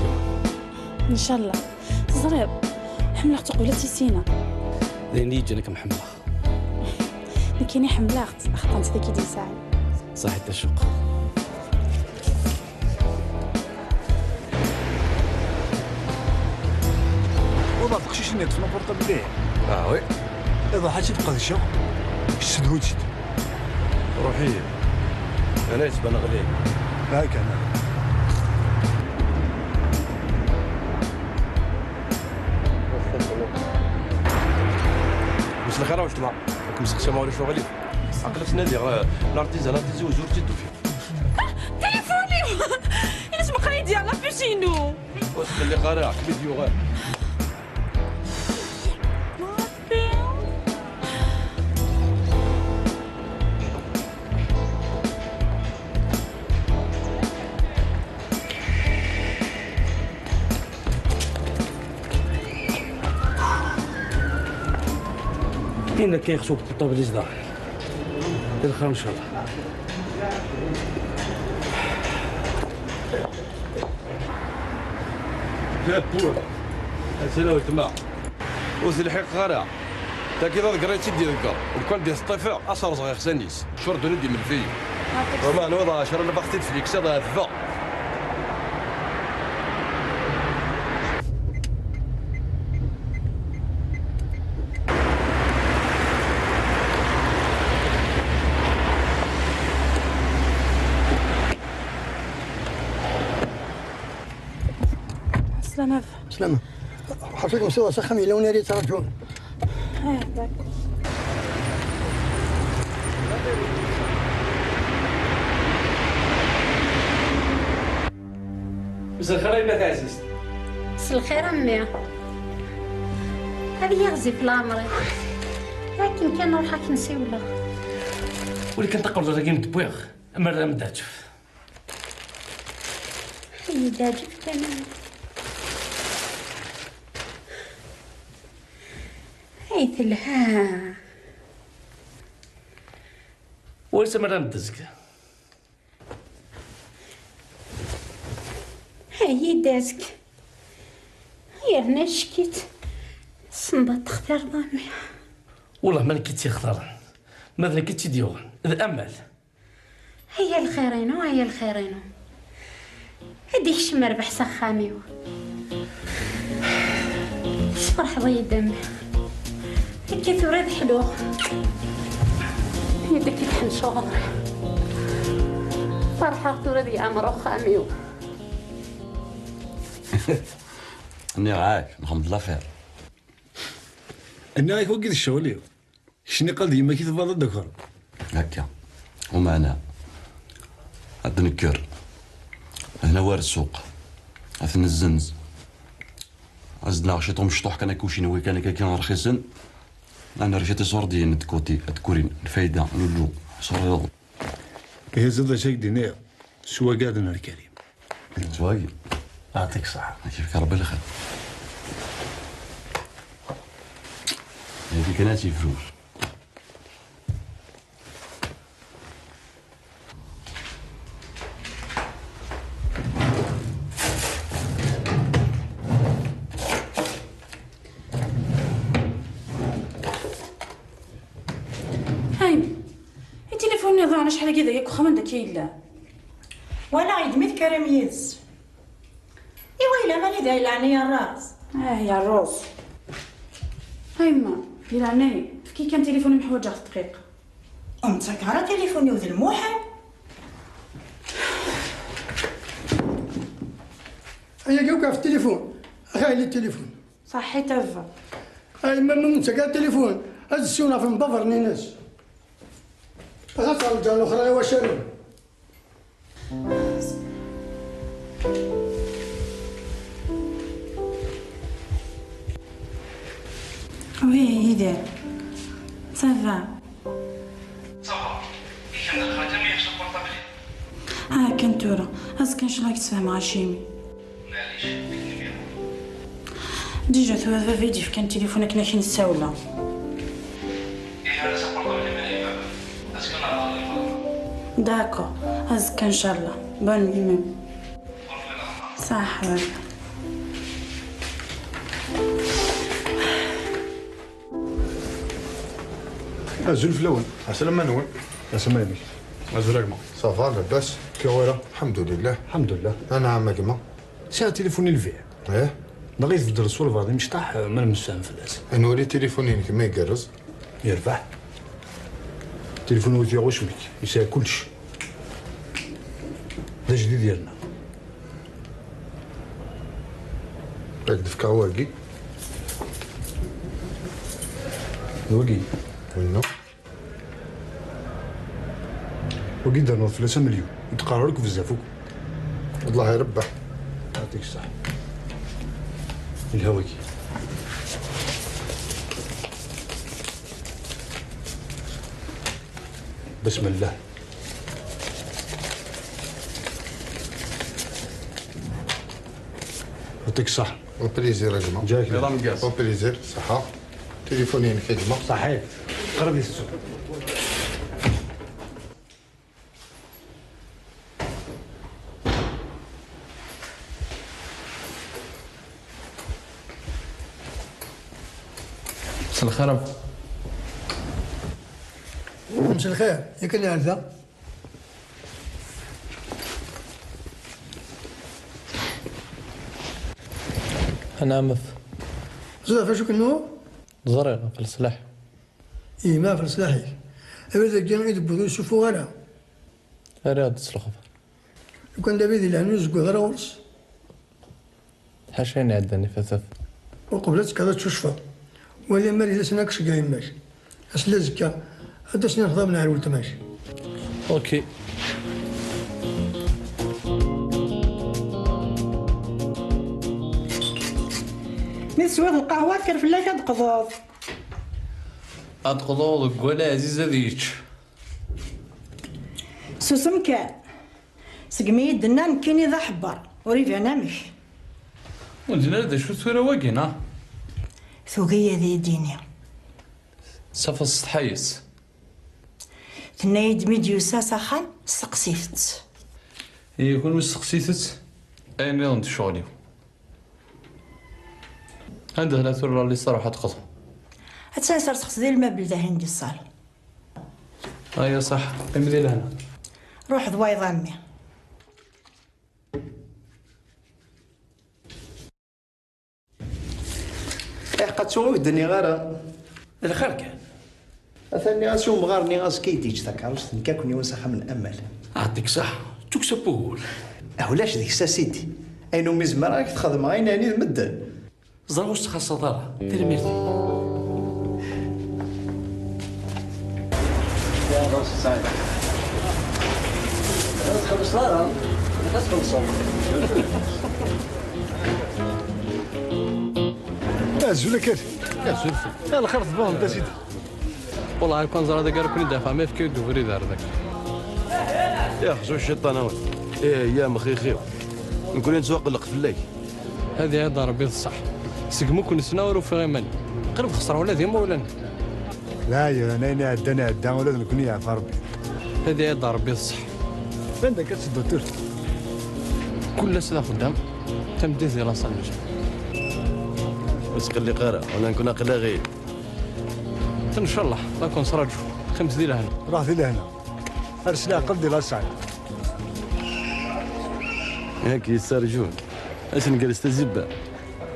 ان شاء الله زريب حملة تقولتي سينا لين يجي انا كمحمله لكني حملة اختنت ذيك دي ساعة صحيح التشوق. وما تخشيش انك في نبورطه بليه. وي اذا حاجه تبقى الشغل شدو تشد روحي انا تبان غلي هاك انا مش الخير واش تبع راكم سقسي ما وليش شغلي عقلت نادي لارتيزان وزور تدو فيه تليفوني علاش ما قريت ديالنا بيشينو واش خلي قارع فيديو غير كاين كاين خصو الطابليز دار دير الخير ان شاء الله. لا بور اسئله تما وزي الحق غارع تا كي قريتي ديال الكار وكان ديال الطفا 10 صغير خسانيس شرط ندي من الفي وما نوض 10 انا باغي تفليكس هذا ثفا سلامة سلامة حفيكم سوا سخمي لو ناري ترجون هاك مساء الخير يا بنات عزيز. مساء الخير امي. هذه يغزي في العمر لكن كان نروح نسيولا ولي كنتقبل راكي مدبوغ اما راه مداتف هي داجف تمام. هيث لها ولسه مرة مدزك هاي دازك هي هنا شكيت صنبات تختار ضامي والله ما لقيتي خطر ما لقيتي ديوغن الامل هيا الخيرين وهيا الخيرين هديك شمر ربح سخاميو صبر حظي دمي هكا ثورات حلو يدك يكحل شغل فرحة ثورات يعمرو خاميو اني عايش الحمد لله خير. انا يوقف الشغل شنو قال ديما كي تفضل الذكر هكا ومعنا هاد نكر هنا وار السوق هاثن الزنز عزنا غشيتهم شطوح كان كوشي نوي كان رخيصن انا رشيت صور ديال الكوتي الكورين الفايده لولو صور هي زاد شيء دينير سوا قادنا الكريم زواقي يعطيك الصحة يشفيك ربي الخير. هذيك ناسي فلوس كذا ياك واخا من داك يلا. وانا غيدمي كريم يدس. ايوا الا ماني دايره يا الراس. يا الروس. هاي ما يلا عني كي كان تليفوني محوجه في الدقيقه. مسكره تليفوني وذ الموحل. هيا كوكا في التليفون، خايل التليفون. صحي تفا. هاي ما مسكره التليفون، هز السونه في المضفر ناس. غطى الرجال الاخرى واش شاري. وي هيدا صافا. صافا كي كان الخاتم يخشى البورطابل. كنت ورا هاز كان شلاك تفهم مع شيمي. معليش ديك النميرة. ديجا تو هذا فيديو كان تليفونك كنا كي نساولا. هذا البورطابل اللي ماني بابا. اسكو انا داكو هاز كان ان شاء الله بون ميم. صح ولا. أزول فلون السلام منون السلام عليك أزول أجمع صافا لاباس كي غيره الحمد لله الحمد لله أنا عم أجمع ساعة تليفوني الفيع إيه بغيت في الدرس والله غادي مشطح ما نمسام فلاس نوري تليفوني كما يقرز يربح تليفون الفيع واش بيك يساوي كلشي دا جديد ديالنا راك دفكا واقي واقي وينو واقي درنا 3 مليون يتقاروا لك بزاف الله يربح يعطيك الصحة الهواكي بسم الله يعطيك الصحة وبليزير أجمع جاك وبليزير صحة تليفوني كيجمع صحيح قربي السوق مساء الخير مساء الخير ياك اللي عندها انا مف زعما فاش كنو زريغه في السلاح اي ما في السلاحي هذا الجامع يدبروا يشوفوا غيرها رياض الخبر لو كان دابا يدير العنوز غير ورس حاشاني عداني فثف وقبلت كذا تشوفها ولا مالي اذا سناكش كاع ماشي اصلا زكا هذا سنين خضاب نهار ولت ماشي اوكي نسوى القهوة كرفلاك تقضاض أتقضوا ولا عزيزة ذيك سوسم كان سقمي يدنا نكيني ذا حبر وريفي نامش ودنا هذا شو ثورة واقينا ثوقية ذي دينيا صفا السطحيس تنايد ميديوسا ساخان سقسيفت يكون مستقسيتت أين يضن شغلي عندها لا ثورة اللي صراحة تقضى هتسان صار تقصدي المبل ذا هندي الصال أيوة صح امضي لهنا روح ضواي ضامي قد سوغ الدنيا غير الخير كان اثني غاسو مغارني غاس كيديش تاكاروس نكاكني وسخه من امل يعطيك صح تكسب بول علاش ديك سيدي اينو مزمر راك تخدم غاين يعني مدن زرغوش تخصص دارها دير ميرتي يا راس سعيد تخلص دارها تخلص زولا كيف يلا خرط بون انت سيدي والله كان زرا داك كون يدافع ما فكر دوبري دار داك يا خزو الشيطان هون ايه يا مخيخيو نكون نسوق لك في الليل هذه عيد ربي الصح سقمو كون سناورو في غيماني قرب خسر ولا ديما ولا لا يا نايني عدنا ولا نكون يعرف ربي هذه عيد ربي الصح فين داك الدكتور كل سنه خدام تمدي زي لاصال بس خلي قارة وانا نكون اقلا غير ان شاء الله راكون سراجو 5 ديال هنا راه في لهنا ارسل عقل ديال الصعيد. ياك يسترجون اش نجلس تزبا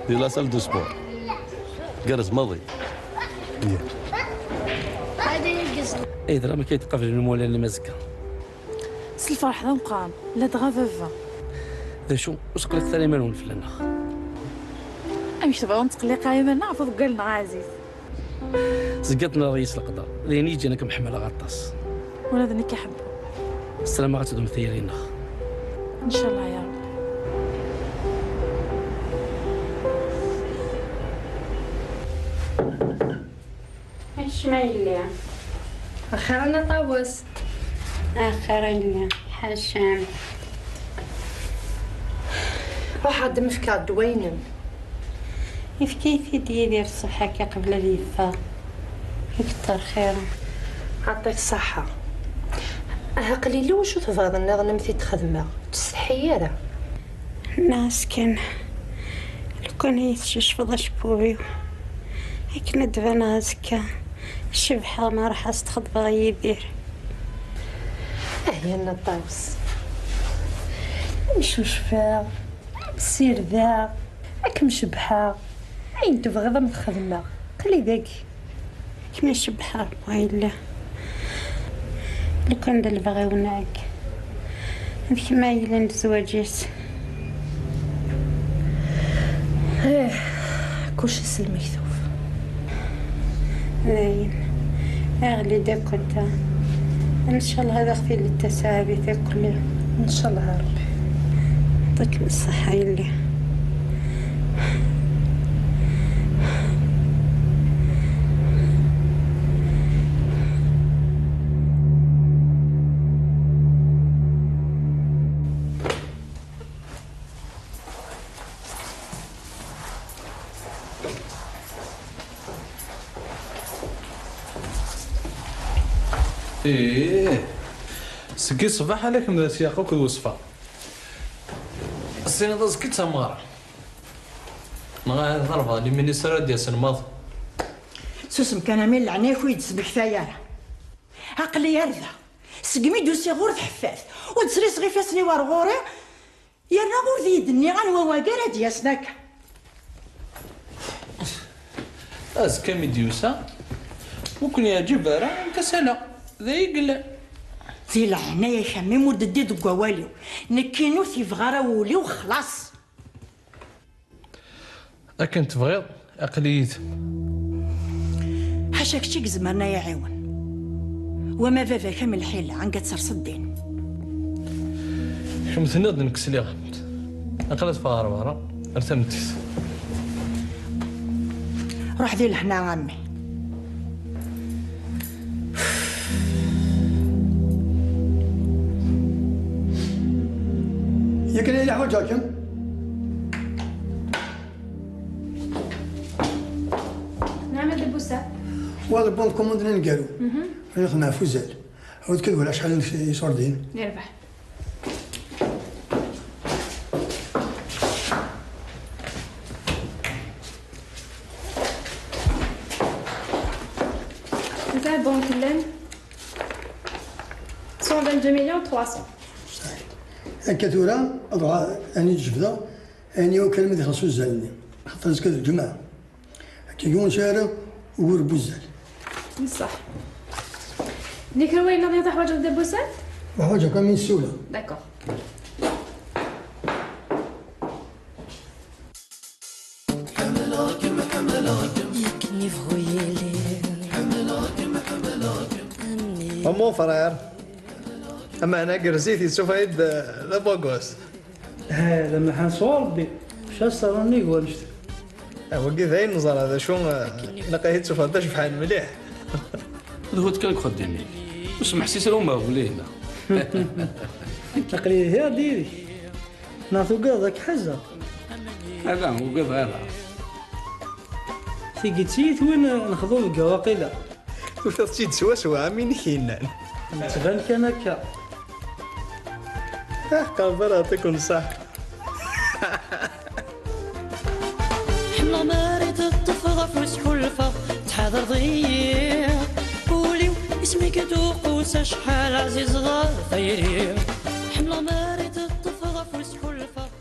ديال لاصال دو سبور جرس ماضي. اي درا ما كيتقابل المولى اللي مازكا سي الفرح ذا مقام لا دغا فافا ذا شو واش قلت ثاني مالون فلانا امش تبغى نتقلي قايمه نعرفوا قالنا عزيز زقتنا رئيس القضاء لين يجي انا كمحمل غطاس ولا ذني كيحبوا السلامه غتدوم ثيرينا ان شاء الله يا رب. اش ما يلي اخيرا طاووس اخيرا حشام روح عاد مفكا دوينم كيف ديالي الصبح هكا قبل اليفا يكثر خيرا. عطيك الصحة. قليلي واش تفضل نغنمتي تخدمها تستحي راه الناس كان لو كان يتشفض شبوبي هيك ندفن هزكا الشبحة ما راح استخدم يدير هي الطاوس مش شفا سير ذا راك مشبحة عين تبغي ضم الخدمة قلي ذاكي كما شبحة ويلا لو كان دا البغي ونعك هذيك ما يلا نتزواجيت كلشي سلم مكتوف زين اغلي دا كنت ان شاء الله هذا اختي للتسابي كلها ان شاء الله يا ربي يعطيك الصحة يلي ايه سكي صباح عليك من سياقك وصفه السنه ضزكي تماره ما ضربه اللي من يسرى ديال سنماض سوسم كان من العناك ويتسبح فيا عقلي يرضى سقمي دوسي غور حفاث وتسري صغي فاسني ورغوري يا نغور ذي دني غنوا وقالة دياسناك ازكى مديوسا وكن يعجب راه كسنه ذي قلا ذي العناية شامي مددي دقواليو نكينو ثيفغارا ولي وخلاص لكن تبغيض اقليت حاشاك شي زمرنا يا عيون وما فافا كامل الحيلة عن قد صدين شو مثنض نكسلي غمت اقلت فار برا ارتمتيت روح ذي لهنا عمي يمكن إلى حوجاكم نعم دبوسة وهذا بون كوموندنا نقالو أنا خدمة فوزال عود كذا ولا شحال يصوردين يربح نتاع بون كلان 122 مليون 300 الكثورة أضغى أني جفدة أني وكلمة يخلصوا الزالني خاطر زكاة الجماعة كيكون شارع وقرب الزال بصح ديك الوين ناضي تاع حوايج دبوسات وحاجة كامل السولة داكوغ مو فرير اما انا قرزيتي تشوف هيد لا بوغوس لما حنصور بدي شا صارني قولت وقف هاي النظر هذا شو لقيت تشوف هذا شحال مليح هو تكلك خديني وسمح سي ما ولينا تقليد هي ديري نعطو قاضك حزة هذا هو قض هذا تيجي وين نخذو القواقيلا وفتشي سوا مين كينان تبان كان هكا قبرها تكون صح حنا مريض الطفغة في مسحولفة تحضر ضيق قولي اسمك دوقوس شحال عزيز غار ثيري حملة مارد الطفرة في وسط كل فرق.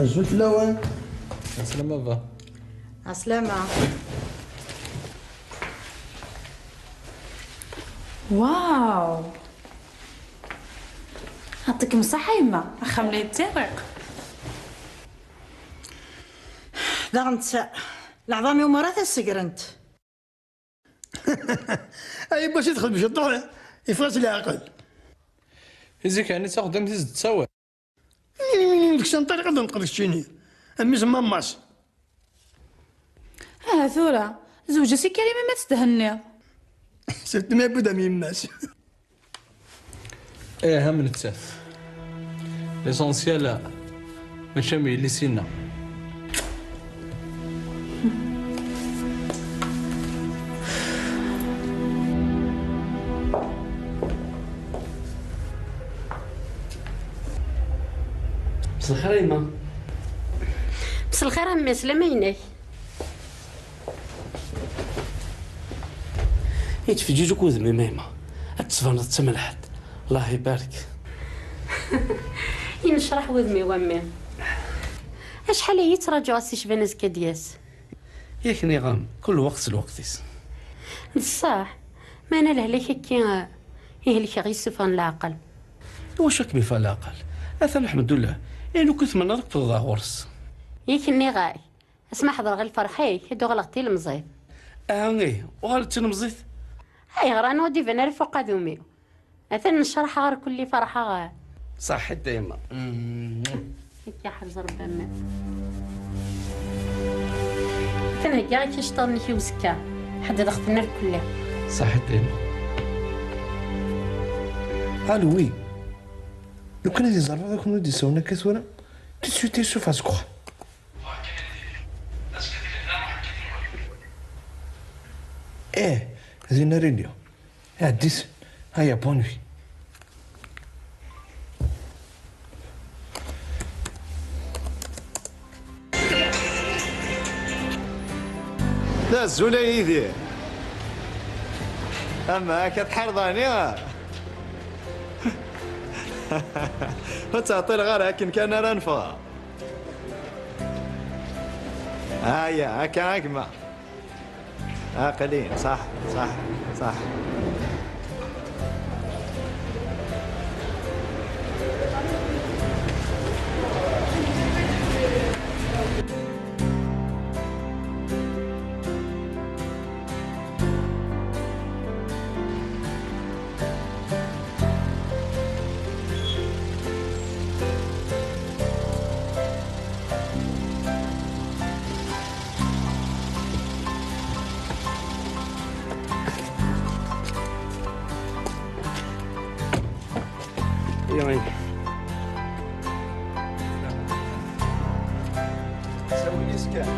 زلت لوان. السلامة بابا. عسلامة. واو، يعطيكم الصحة يما، اخا ملي التارق. دا غنتساء العظامي ومرات السكرنت. اي باش يدخل باش يطلع يفرس العقل. يزيك يعني تاخذ انت تساوي. ديك الشنطه اللي غادي نقدر تشيني امي زعما ماس. ثورة زوجة سي كريمة ما تستهني. سيرت ما بدا من ماس. ايه هم نتساف. ليسونسيال ماشي مي اللي سينا. مسا الخير يما. مسا الخير عمي، سلامة عينيك. يتفجيجك وذمي ميمة التصفانة تملحت الله يبارك. ينشرح وذمي وامي. اشحال هي تراجع السي شبانز كدياس. ياك نظام كل وقت الوقتيس. بصح ما انا لهليك كي يهلك غير سفان العقل. واش راك بفا العقل؟ اثا الحمد لله يعني كنت من راك تضا غرس. ياك ني غاي اسمع حضر غير الفرحي كدو غلقتي المزيد. ايه وغالت المزيد. هاي غران ودي فينا فوق دومي. اثا نشرح غير كل فرحه غا. صح حتى يما. يا حفظ ربي ما. تنهجا غير كيشطرني كي وسكا حد ضغطنا الكل. صح حتى يما. الو وي لو كان هادي زربا كنا ندي سونا كثوره تسوتي شوف اسكو ايه زين رينيو هاديس هيا بونوي. لا الزولا يدي اما كتحرضاني وتعطي الغار هاكن كان رنفا. هيا هكا هكما عاقلين. صح صح صح. يا وين سوي لي سكان.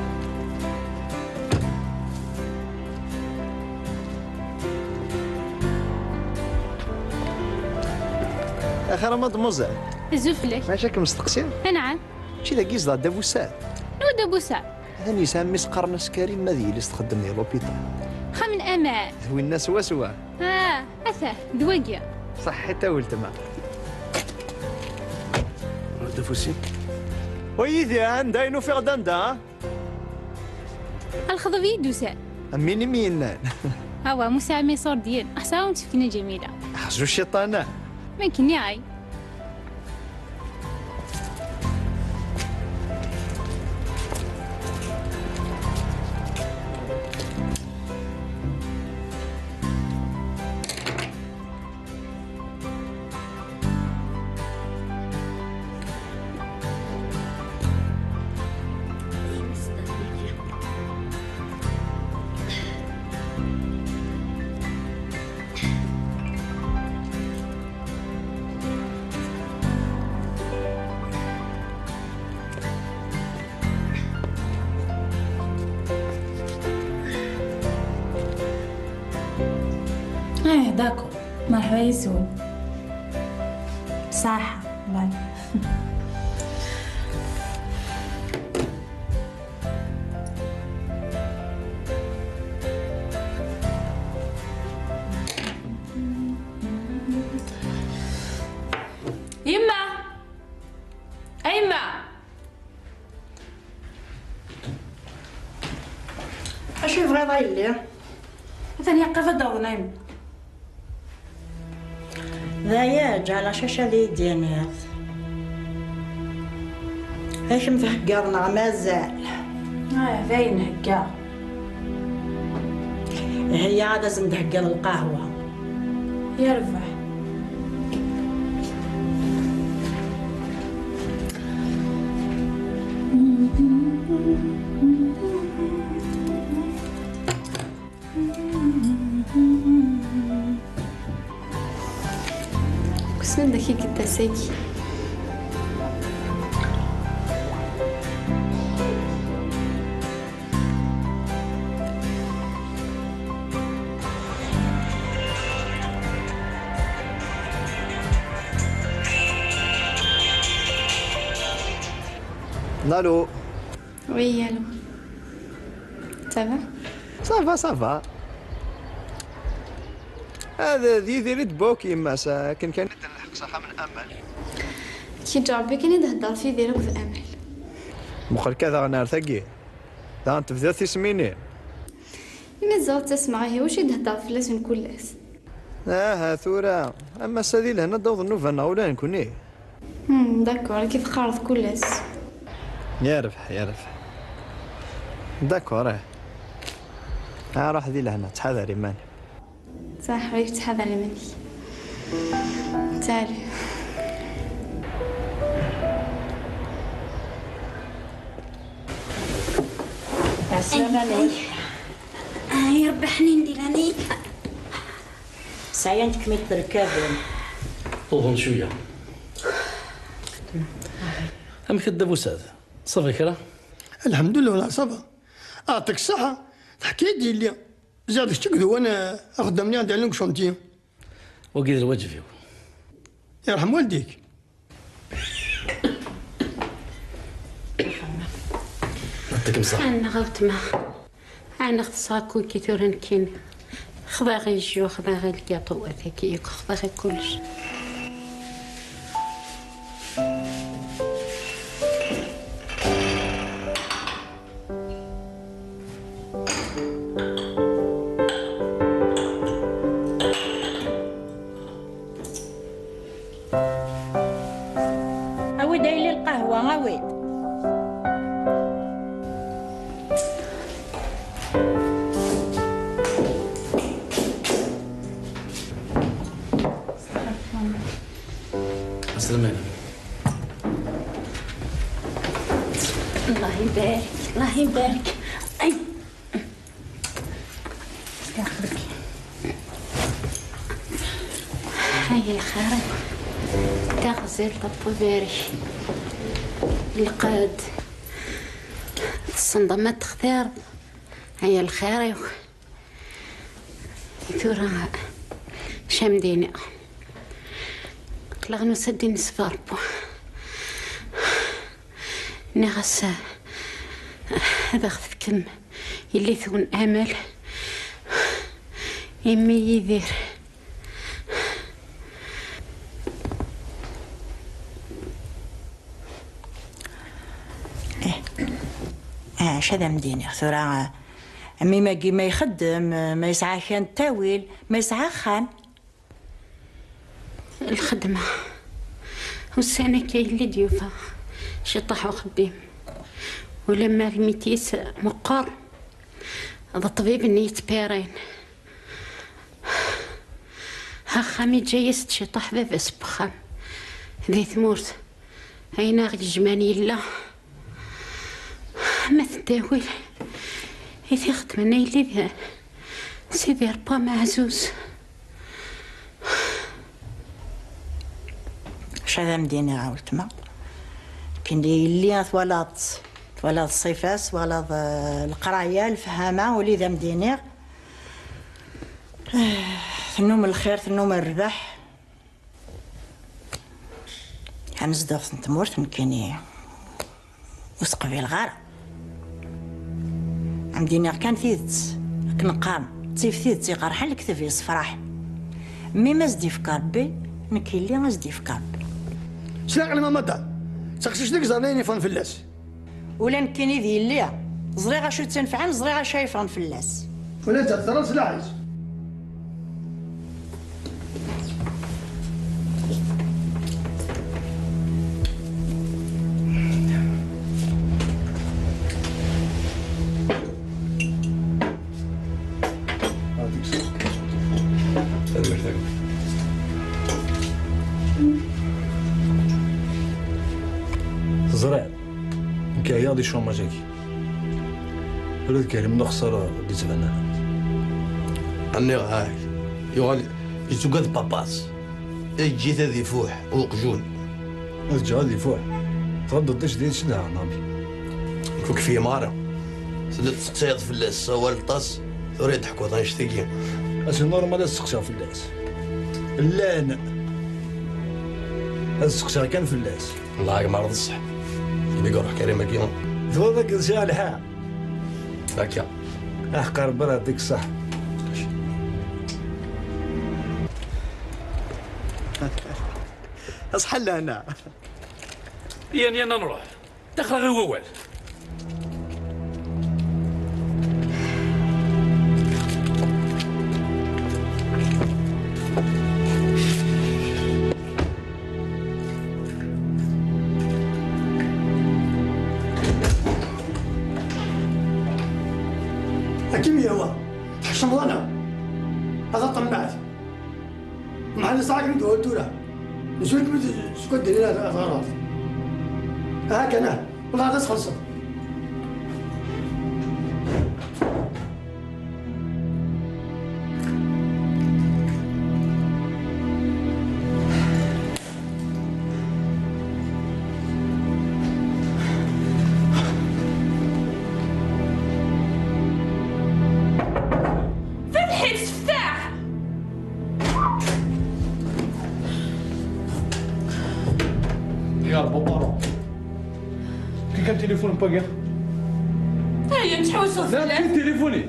اخي راه مدموزيل زفلك ماشي كمستقسي. نعم شي ذا كيز ذا دابوسات نو دابوسا هذا نسام مس قرنس كريم ماذي اللي تخدم لي لوبيتال. خمن امان هو الناس سوا اثا دواقيا صح حتى ولتما. دافوسي ويدي عنداينو في غداندا الخضبي دوسا اميني مينان. هوا مساعمي صور ديال احساهم تفكينا جميله حجو الشيطانه ما كني عاي. داكو مرحبا يسون. صح باي. تبغى يلي ثاني قفا داونايم ذاياج على شاشة ذي دينيات ايش متهكرنا مازال باين هكا هي عاد لازم تهكر القهوة يربح كسمن دقيقة تساكي الو. وي الو صافا صافا صافا. هذا ذي ريد بوكي ماسا كان نلحق صحة من امل. كي جربي كان يهضر في ديالك في امل مخل كذا غنار ثقيل. دا انت بدا تسميني. مازال تسمع هي واش يهضر في لاس من كلاس. ثورة اما السادي لهنا دوض النوفا ولا نكوني. داكور كيف قارض كلاس. يا ربح داكور. روح ذي لهنا تحذري ماني. صح عليك تحضري مني. تعالي السلام عليكم. يربحني نديراني سايا انت كميت الركاب طوفن شويه ام كذاب استاذ صافي كرا الحمد لله ولا صافا. اعطيك الصحة حكيت لي زاد تكذب وانا خدمني عند علوم شونتي. وقيد الوجه فيه يرحم والديك. يعطيك الصحة. أنا غلط ما أنا خصاكو كي تورن كين خذا غير الجو خذا غير الكاطو هذاك خذا غير كلش. اوي دايلي القهوة اوي. السلام عليكم. الله يبارك الله يبارك. أي ياخذك هاي الخير تغزل طبو باري القاد الصندمات تختار هاي الخير ثورة شامديني لغنو سدين سفاربو نغس هذا خذكم اللي ثون امل يمي يدير هذا مديني ثورة امي ما يخدم ما يسعى كان تاويل ما يسعى خان الخدمة والسنة كاين اللي ديوفا شطح وخديم ولما الميتيس مقار هذا الطبيب نيت بيرين ها خامي جايست شطح بابس بخام ذي ثمورت هينا غي جماني الله ما تداول هيثي خدمنا يلي ذا سيدي ربا معزوز. هذا مدينة عاولت ما كان اللي ثوالات الصيفاس ولا القرايه الفهامه ولذا مدينة ثنوم الخير ثنوم الربح هنزدغ ثنتمورت مكاني وسقفي الغارة عمديني كان ثيث كنقام تيف ثيث تيقرحن الكتفي صفراح مي ما زدي في كاربي نكي اللي ما زدي في كاربي سلاق لما مدى سقسيش ديك زرنيني فان فلاس ولا نكيني ذي اللي زريغه شو تنفعن زريغه شايفان فلاس ولا تأثر سلاحيس. زرع كي هي شو ماجيكي ولد كريم نخسر دي زبنة أني هاي يقول يتوقد باباس جيت هذي فوح وقجون هذا هذي فوح ترددش ديال شنها نامي كوك في مارة سدت تصيد في اللاس والطاس ثوري ضحكوا تنشتكي اش نورمال السقشة في اللاس اللان السقشة كان في اللاس الله ما رضى الصح اللي روح كريمة كيما ذوقك نسى الحال هكا احقر برا ديك الصح اصحى لنا يعني انا نروح دخل غير ووال. كيميا هو تحشم ظنا هذا طمعت مع اللي صاحك ندوه الدورة نسوي شكون دير لنا الغراض هكذا والله هذا خلصت. يا رب بارو كي كان تليفون باقي هيا متحوس لا كان تليفوني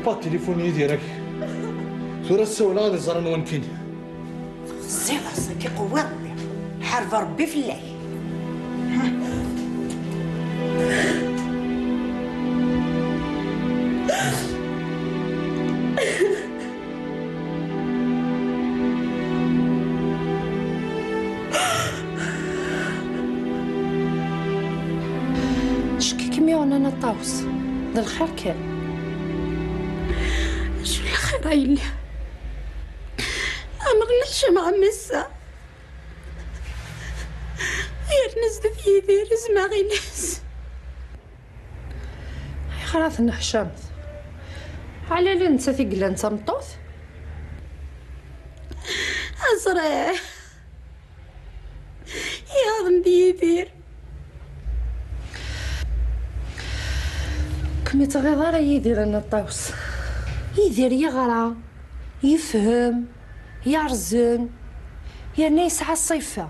با تليفوني ديالك صورة السولة غادي تزرن وين كاين سي راسك قوة ربي حارب ربي في الله. شكي كمية وانا طاوس ذا الخير كان شو الخير هايلي أمر نحشى مع مسا غير نزدت يدير زما غي ناس خلاص نحشمت على لا نسى ثقلا نتا مطوث أزرع يهضم ديدير كمي تغيظ يدير انا طاوس يدير يغرى يفهم يرزن يعني يسعى الصيفة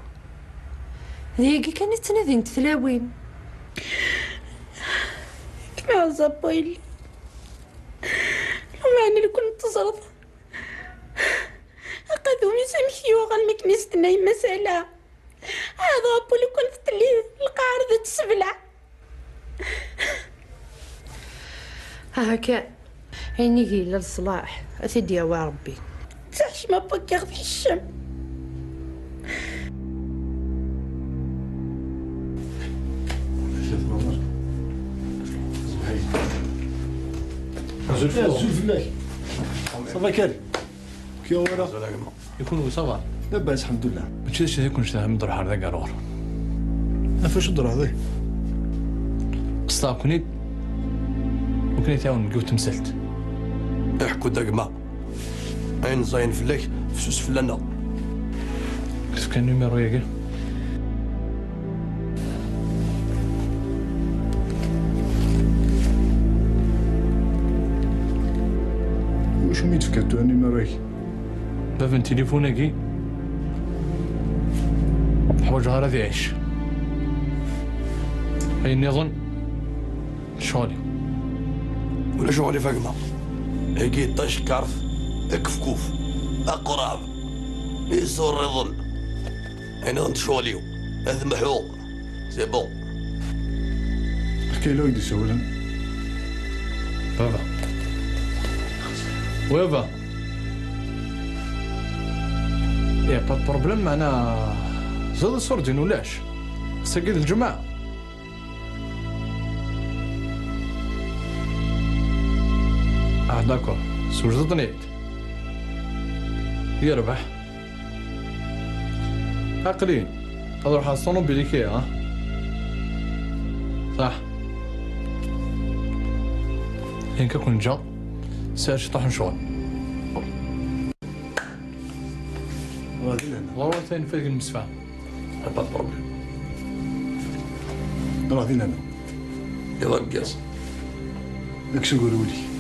ذيقي كانت تنادين تلاوين كما زبايلي لو معني اللي كنت تزرط أقدوم يسمحي وغل مكنيس تناي مسألة هذا أبو اللي كنت تلي القاردة تسبلع هكا عيني هي للصلاح أثدي يا ربي تحش ما بك ياخذ الشم زول في الله صافا كاري كي ورا يكون صافا لاباس الحمد لله ماشي هادشي يكون شتا من درحار ذاك الور فاش الدرا هذي قصتا كونيت ممكن يتعاون نلقاو تمثلت احكوا داك ما عين زاين في الليل فسوس في لنا كيف كان نيميرو ياكل شو ميت فكرتو اني مراك بابا تليفونك حوايج غير يعيش. هاي النظام شغلي ولا شغلي فقمة اكيد طش كرف كفكوف اقراب يسور يظل انا انت شغلي اذمحو سي بون حكي له يدي سولا بابا ويبا يا با بروبليم معنا زاد السردين ولاش ساقيد الجماعة داكور سوجدتني يربح عقلين اروح على الصنوبيل ايكيا ها صح لين كون جا سير طاح شغل غادي لهنا والله ثاني فايق المسفى با بروبليم غادي لهنا يرقص داكشي نقولوا لي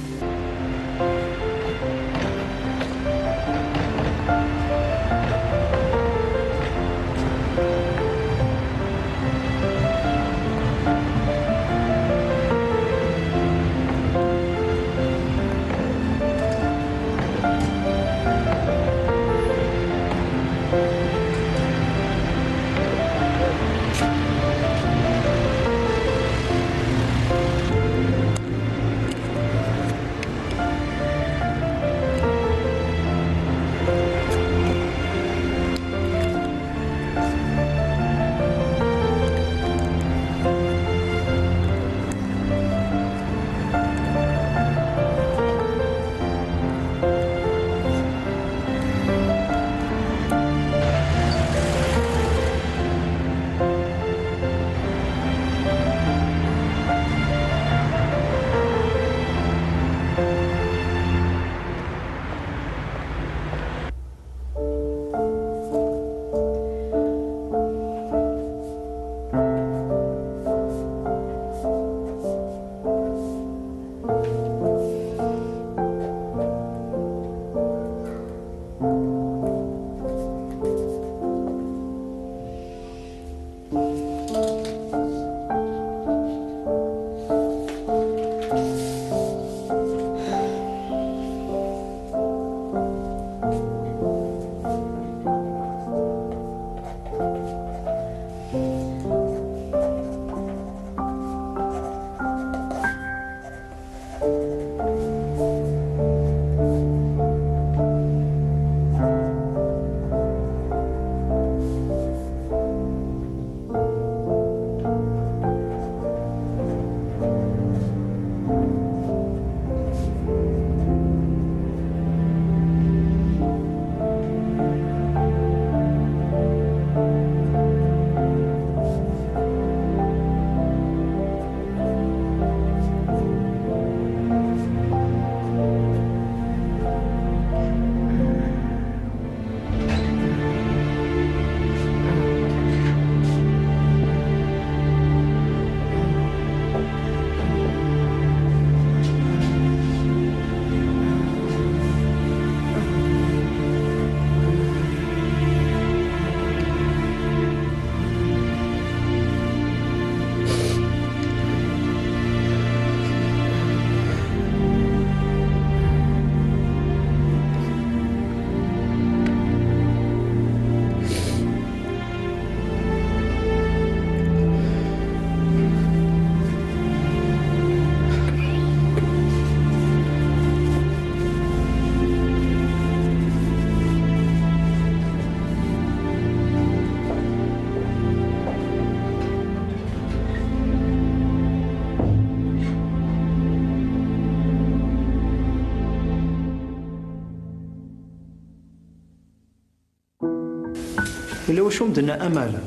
إلا واش مدنا أمالة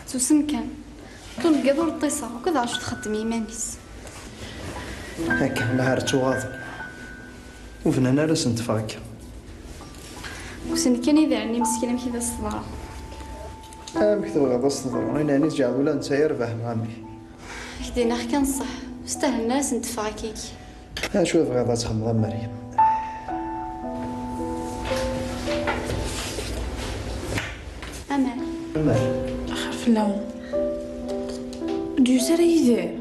سوسن كان طول قدور الطيسة وكذا عرفت تخدم إيمانيس هكا نهار تواضع وفنانا رسنت فاك وسن كان يدعني مسكينة كذا الصدرة مكتوب غدا الصدر أنا نيت جعل ولا نتا يربح مامي هدينا خ كان صح واستاهل الناس نتفاكيك ها شوف غدا تخمض مريم مال اخر فلاون ديوزر يدير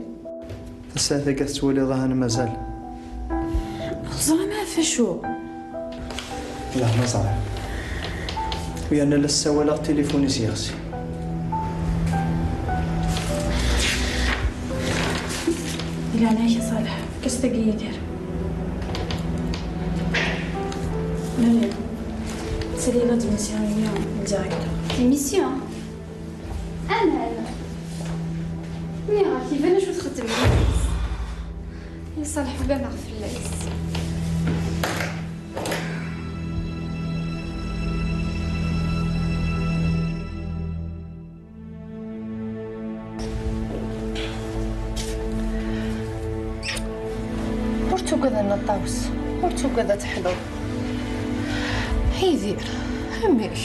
الساعة كتولي ظهر مازال خزر ما فاشو لا ما صالح ويانا لسه ولا تليفوني سياسي إلا أنا يا صالح كاش تاقي يدير لا سالي لا ديميسيون اليوم ديريكت ديميسيون انا مي كيف انا شو تخدم يصالح بان عرف اللايس ورتو كذا نطاوس ورتو كذا تحلو هيدير همك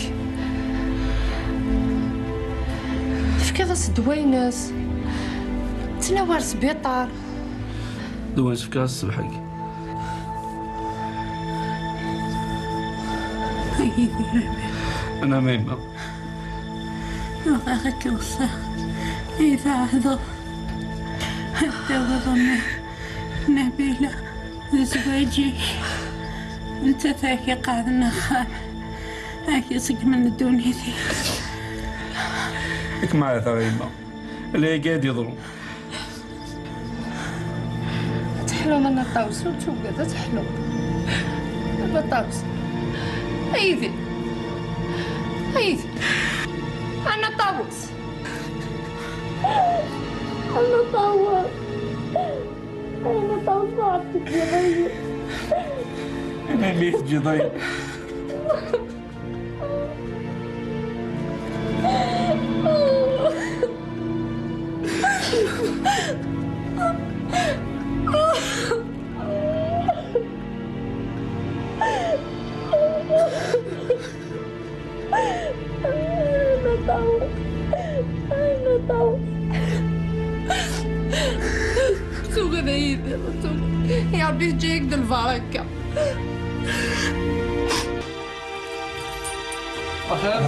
فكذا سدوينس تناور سبيطار دوين في كاس الصبحك انا ميمة أخاك وصا إذا عذر حتى وضمه نبيلة زواجي انت ذاك قاعد نخال هاك يسق من الدنيا ذي لك معايا ثغيمة اللي قاعد يضرب تحلو من الطاوس وتشوف كذا تحلو الطاوس هيدي أنا طاوس أنا طاوس ما عرفتك يا غير انا اللي تجي ضيق أنا طاوس شو كذا يدير يا ربي جايك البركة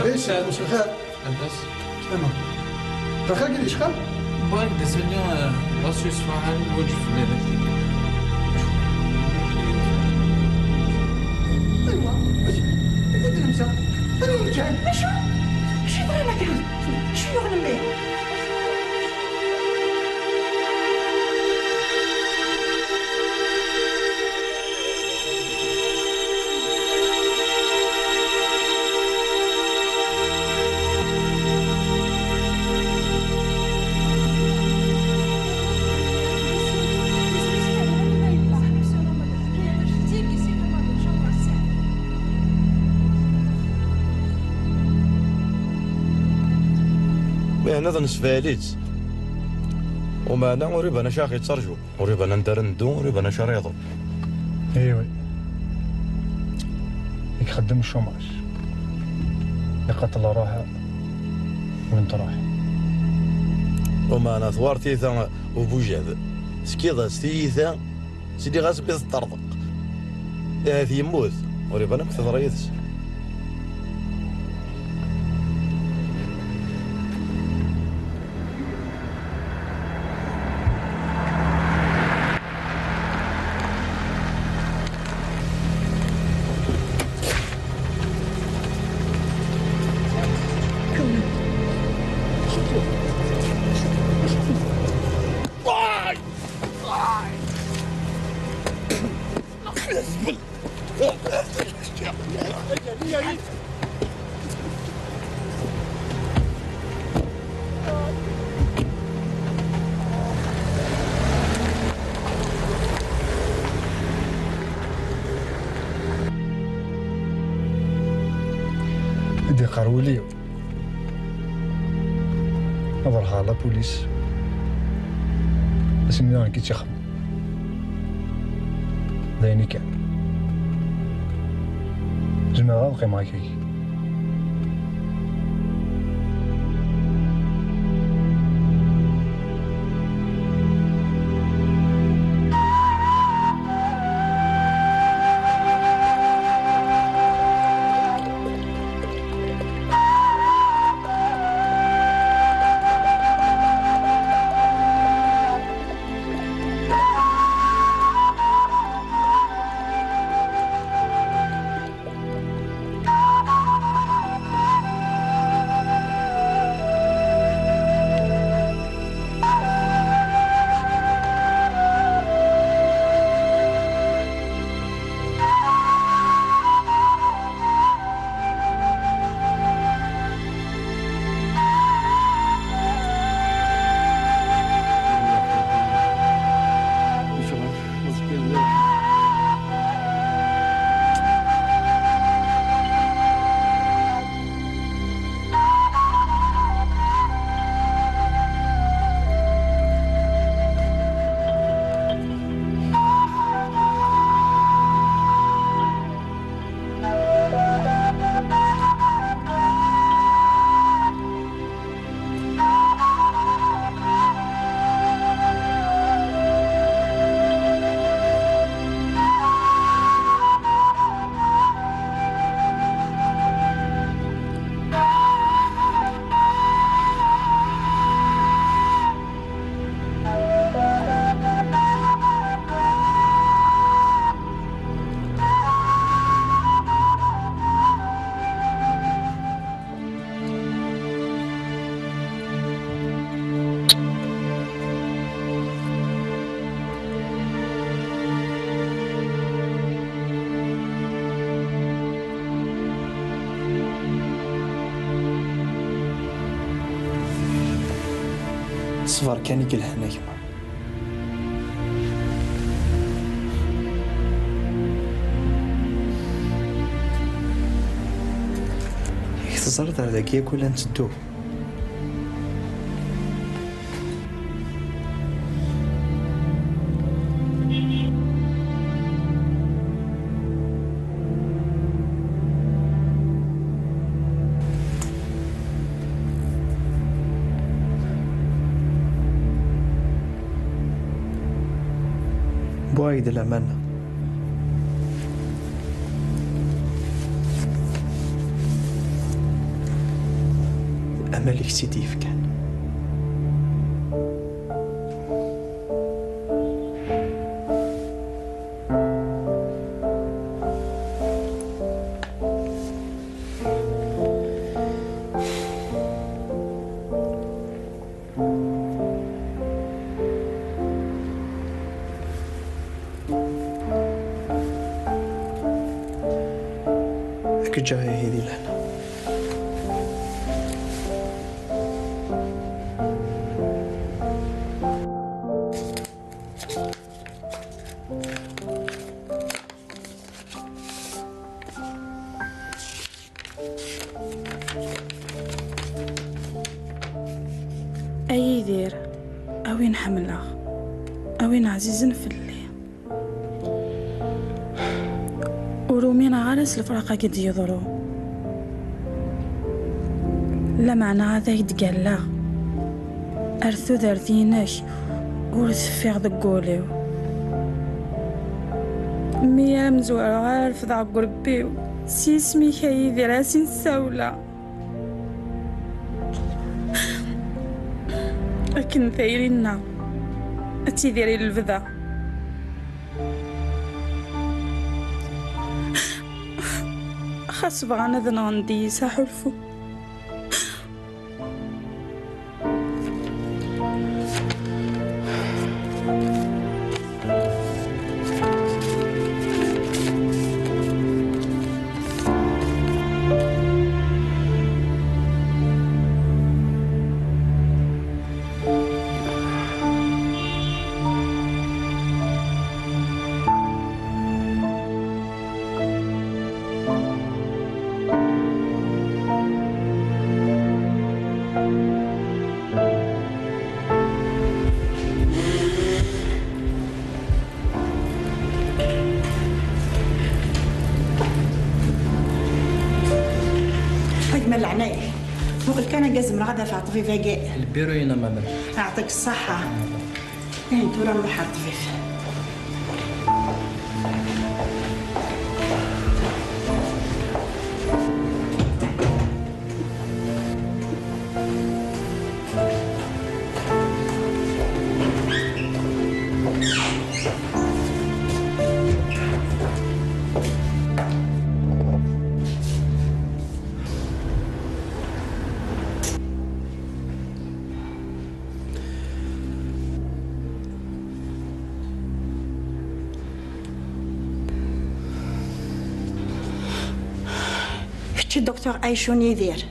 ليش مش الخير لاباس تمام بخير قولي شحال بغيت دزني راسي يسمعها الوجه في هذاك ايوا اجي نمشى انا مجان شو يبغي مكان شو يغنم بيه هذا نسفاليت وما انا وريب انا شاخي ترجو وريب انا ندار ندو وريب انا شريضو ايوه يخدم الشوماج يقتل روحه وين تروح وما انا ثوارتي ثا وبوجاد سكيضا ستيثا سيدي غاز بيض الطرطق هذه يموت وريب انا كثر ريث دي قارولي نظرها على بوليس بس من كي تخم دايني كان جماعة بقي معاك صفر كان يقل هنا كما تزرد على ذاك ياكل نتدو بوايد الأمانة أملك سيديف كان جاية هذي لهنا أي يدير أوين حمله أوين عزيز نفلي ورومينا غارس الفراقة قد يضرو لا معنى هذا يتقال لا أرثو ذرثينك ورث في غد قوليو ميا مزوار غارف ذا قربيو سيسمي كيدي راسي نساولا لكن ثيرينا أتيذيري البذا خاص بغانا ذا غندي ساحلفو أجمل عناية فوق كان جازم غدا في عطفيفة جاء البيرو هنا ماما يعطيك الصحة انتو راه نروح عطفيفة الدكتور أيشون يدير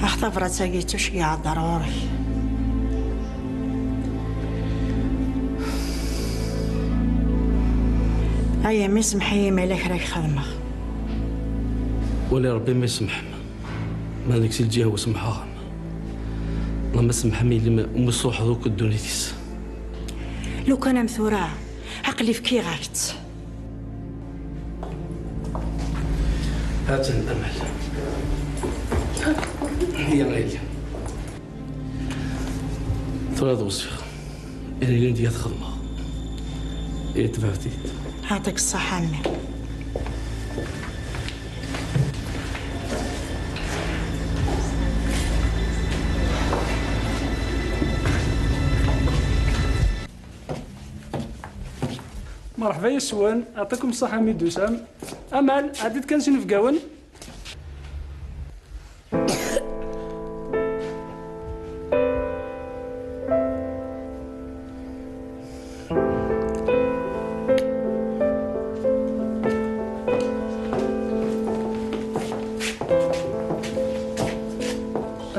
اختبرت ساقيتوش قاعد ضروري هيا ما يسمحي مالك راك خدمة ولي ربي ما يسمح ما ديك الجهة وسمحها الله ما سمح مي اللي مسروح ذوك الدنيتيس لو كان مثورة عقلي في كي غارت هات الأمل هي غيلي ثلاث وصيخ إلى اللي ندي خدمة إيه تفافتيت يعطيك الصحة عمي مرحبا يا سوان يعطيكم الصحة ميد وسام أمل عديت كنسين في قاون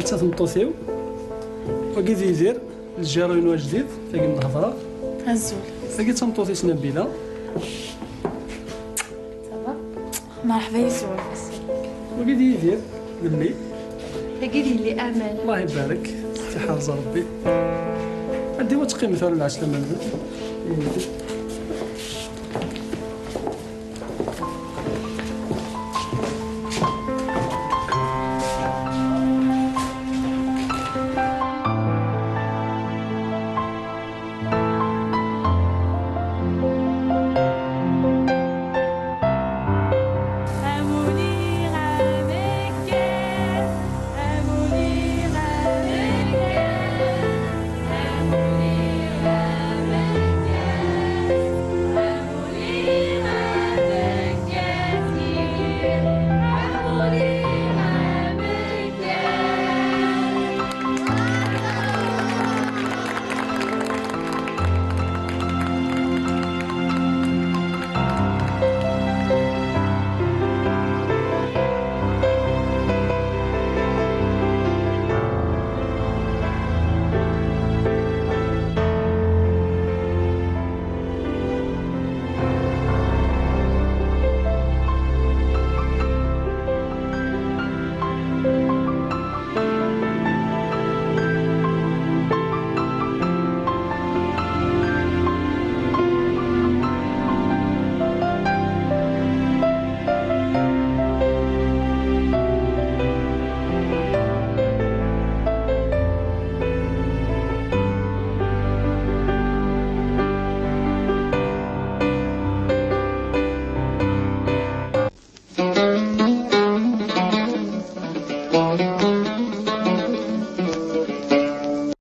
حتى تمطوثيو وكي يدير الجيروين جديد تاقي من الهضره هزول تاقي تمطوثيس نبيله صافا مرحبا يزول وكي يدير اللي تاقي لي امل الله يبارك في حافظ ربي عندي وتقيم مثلا العشره من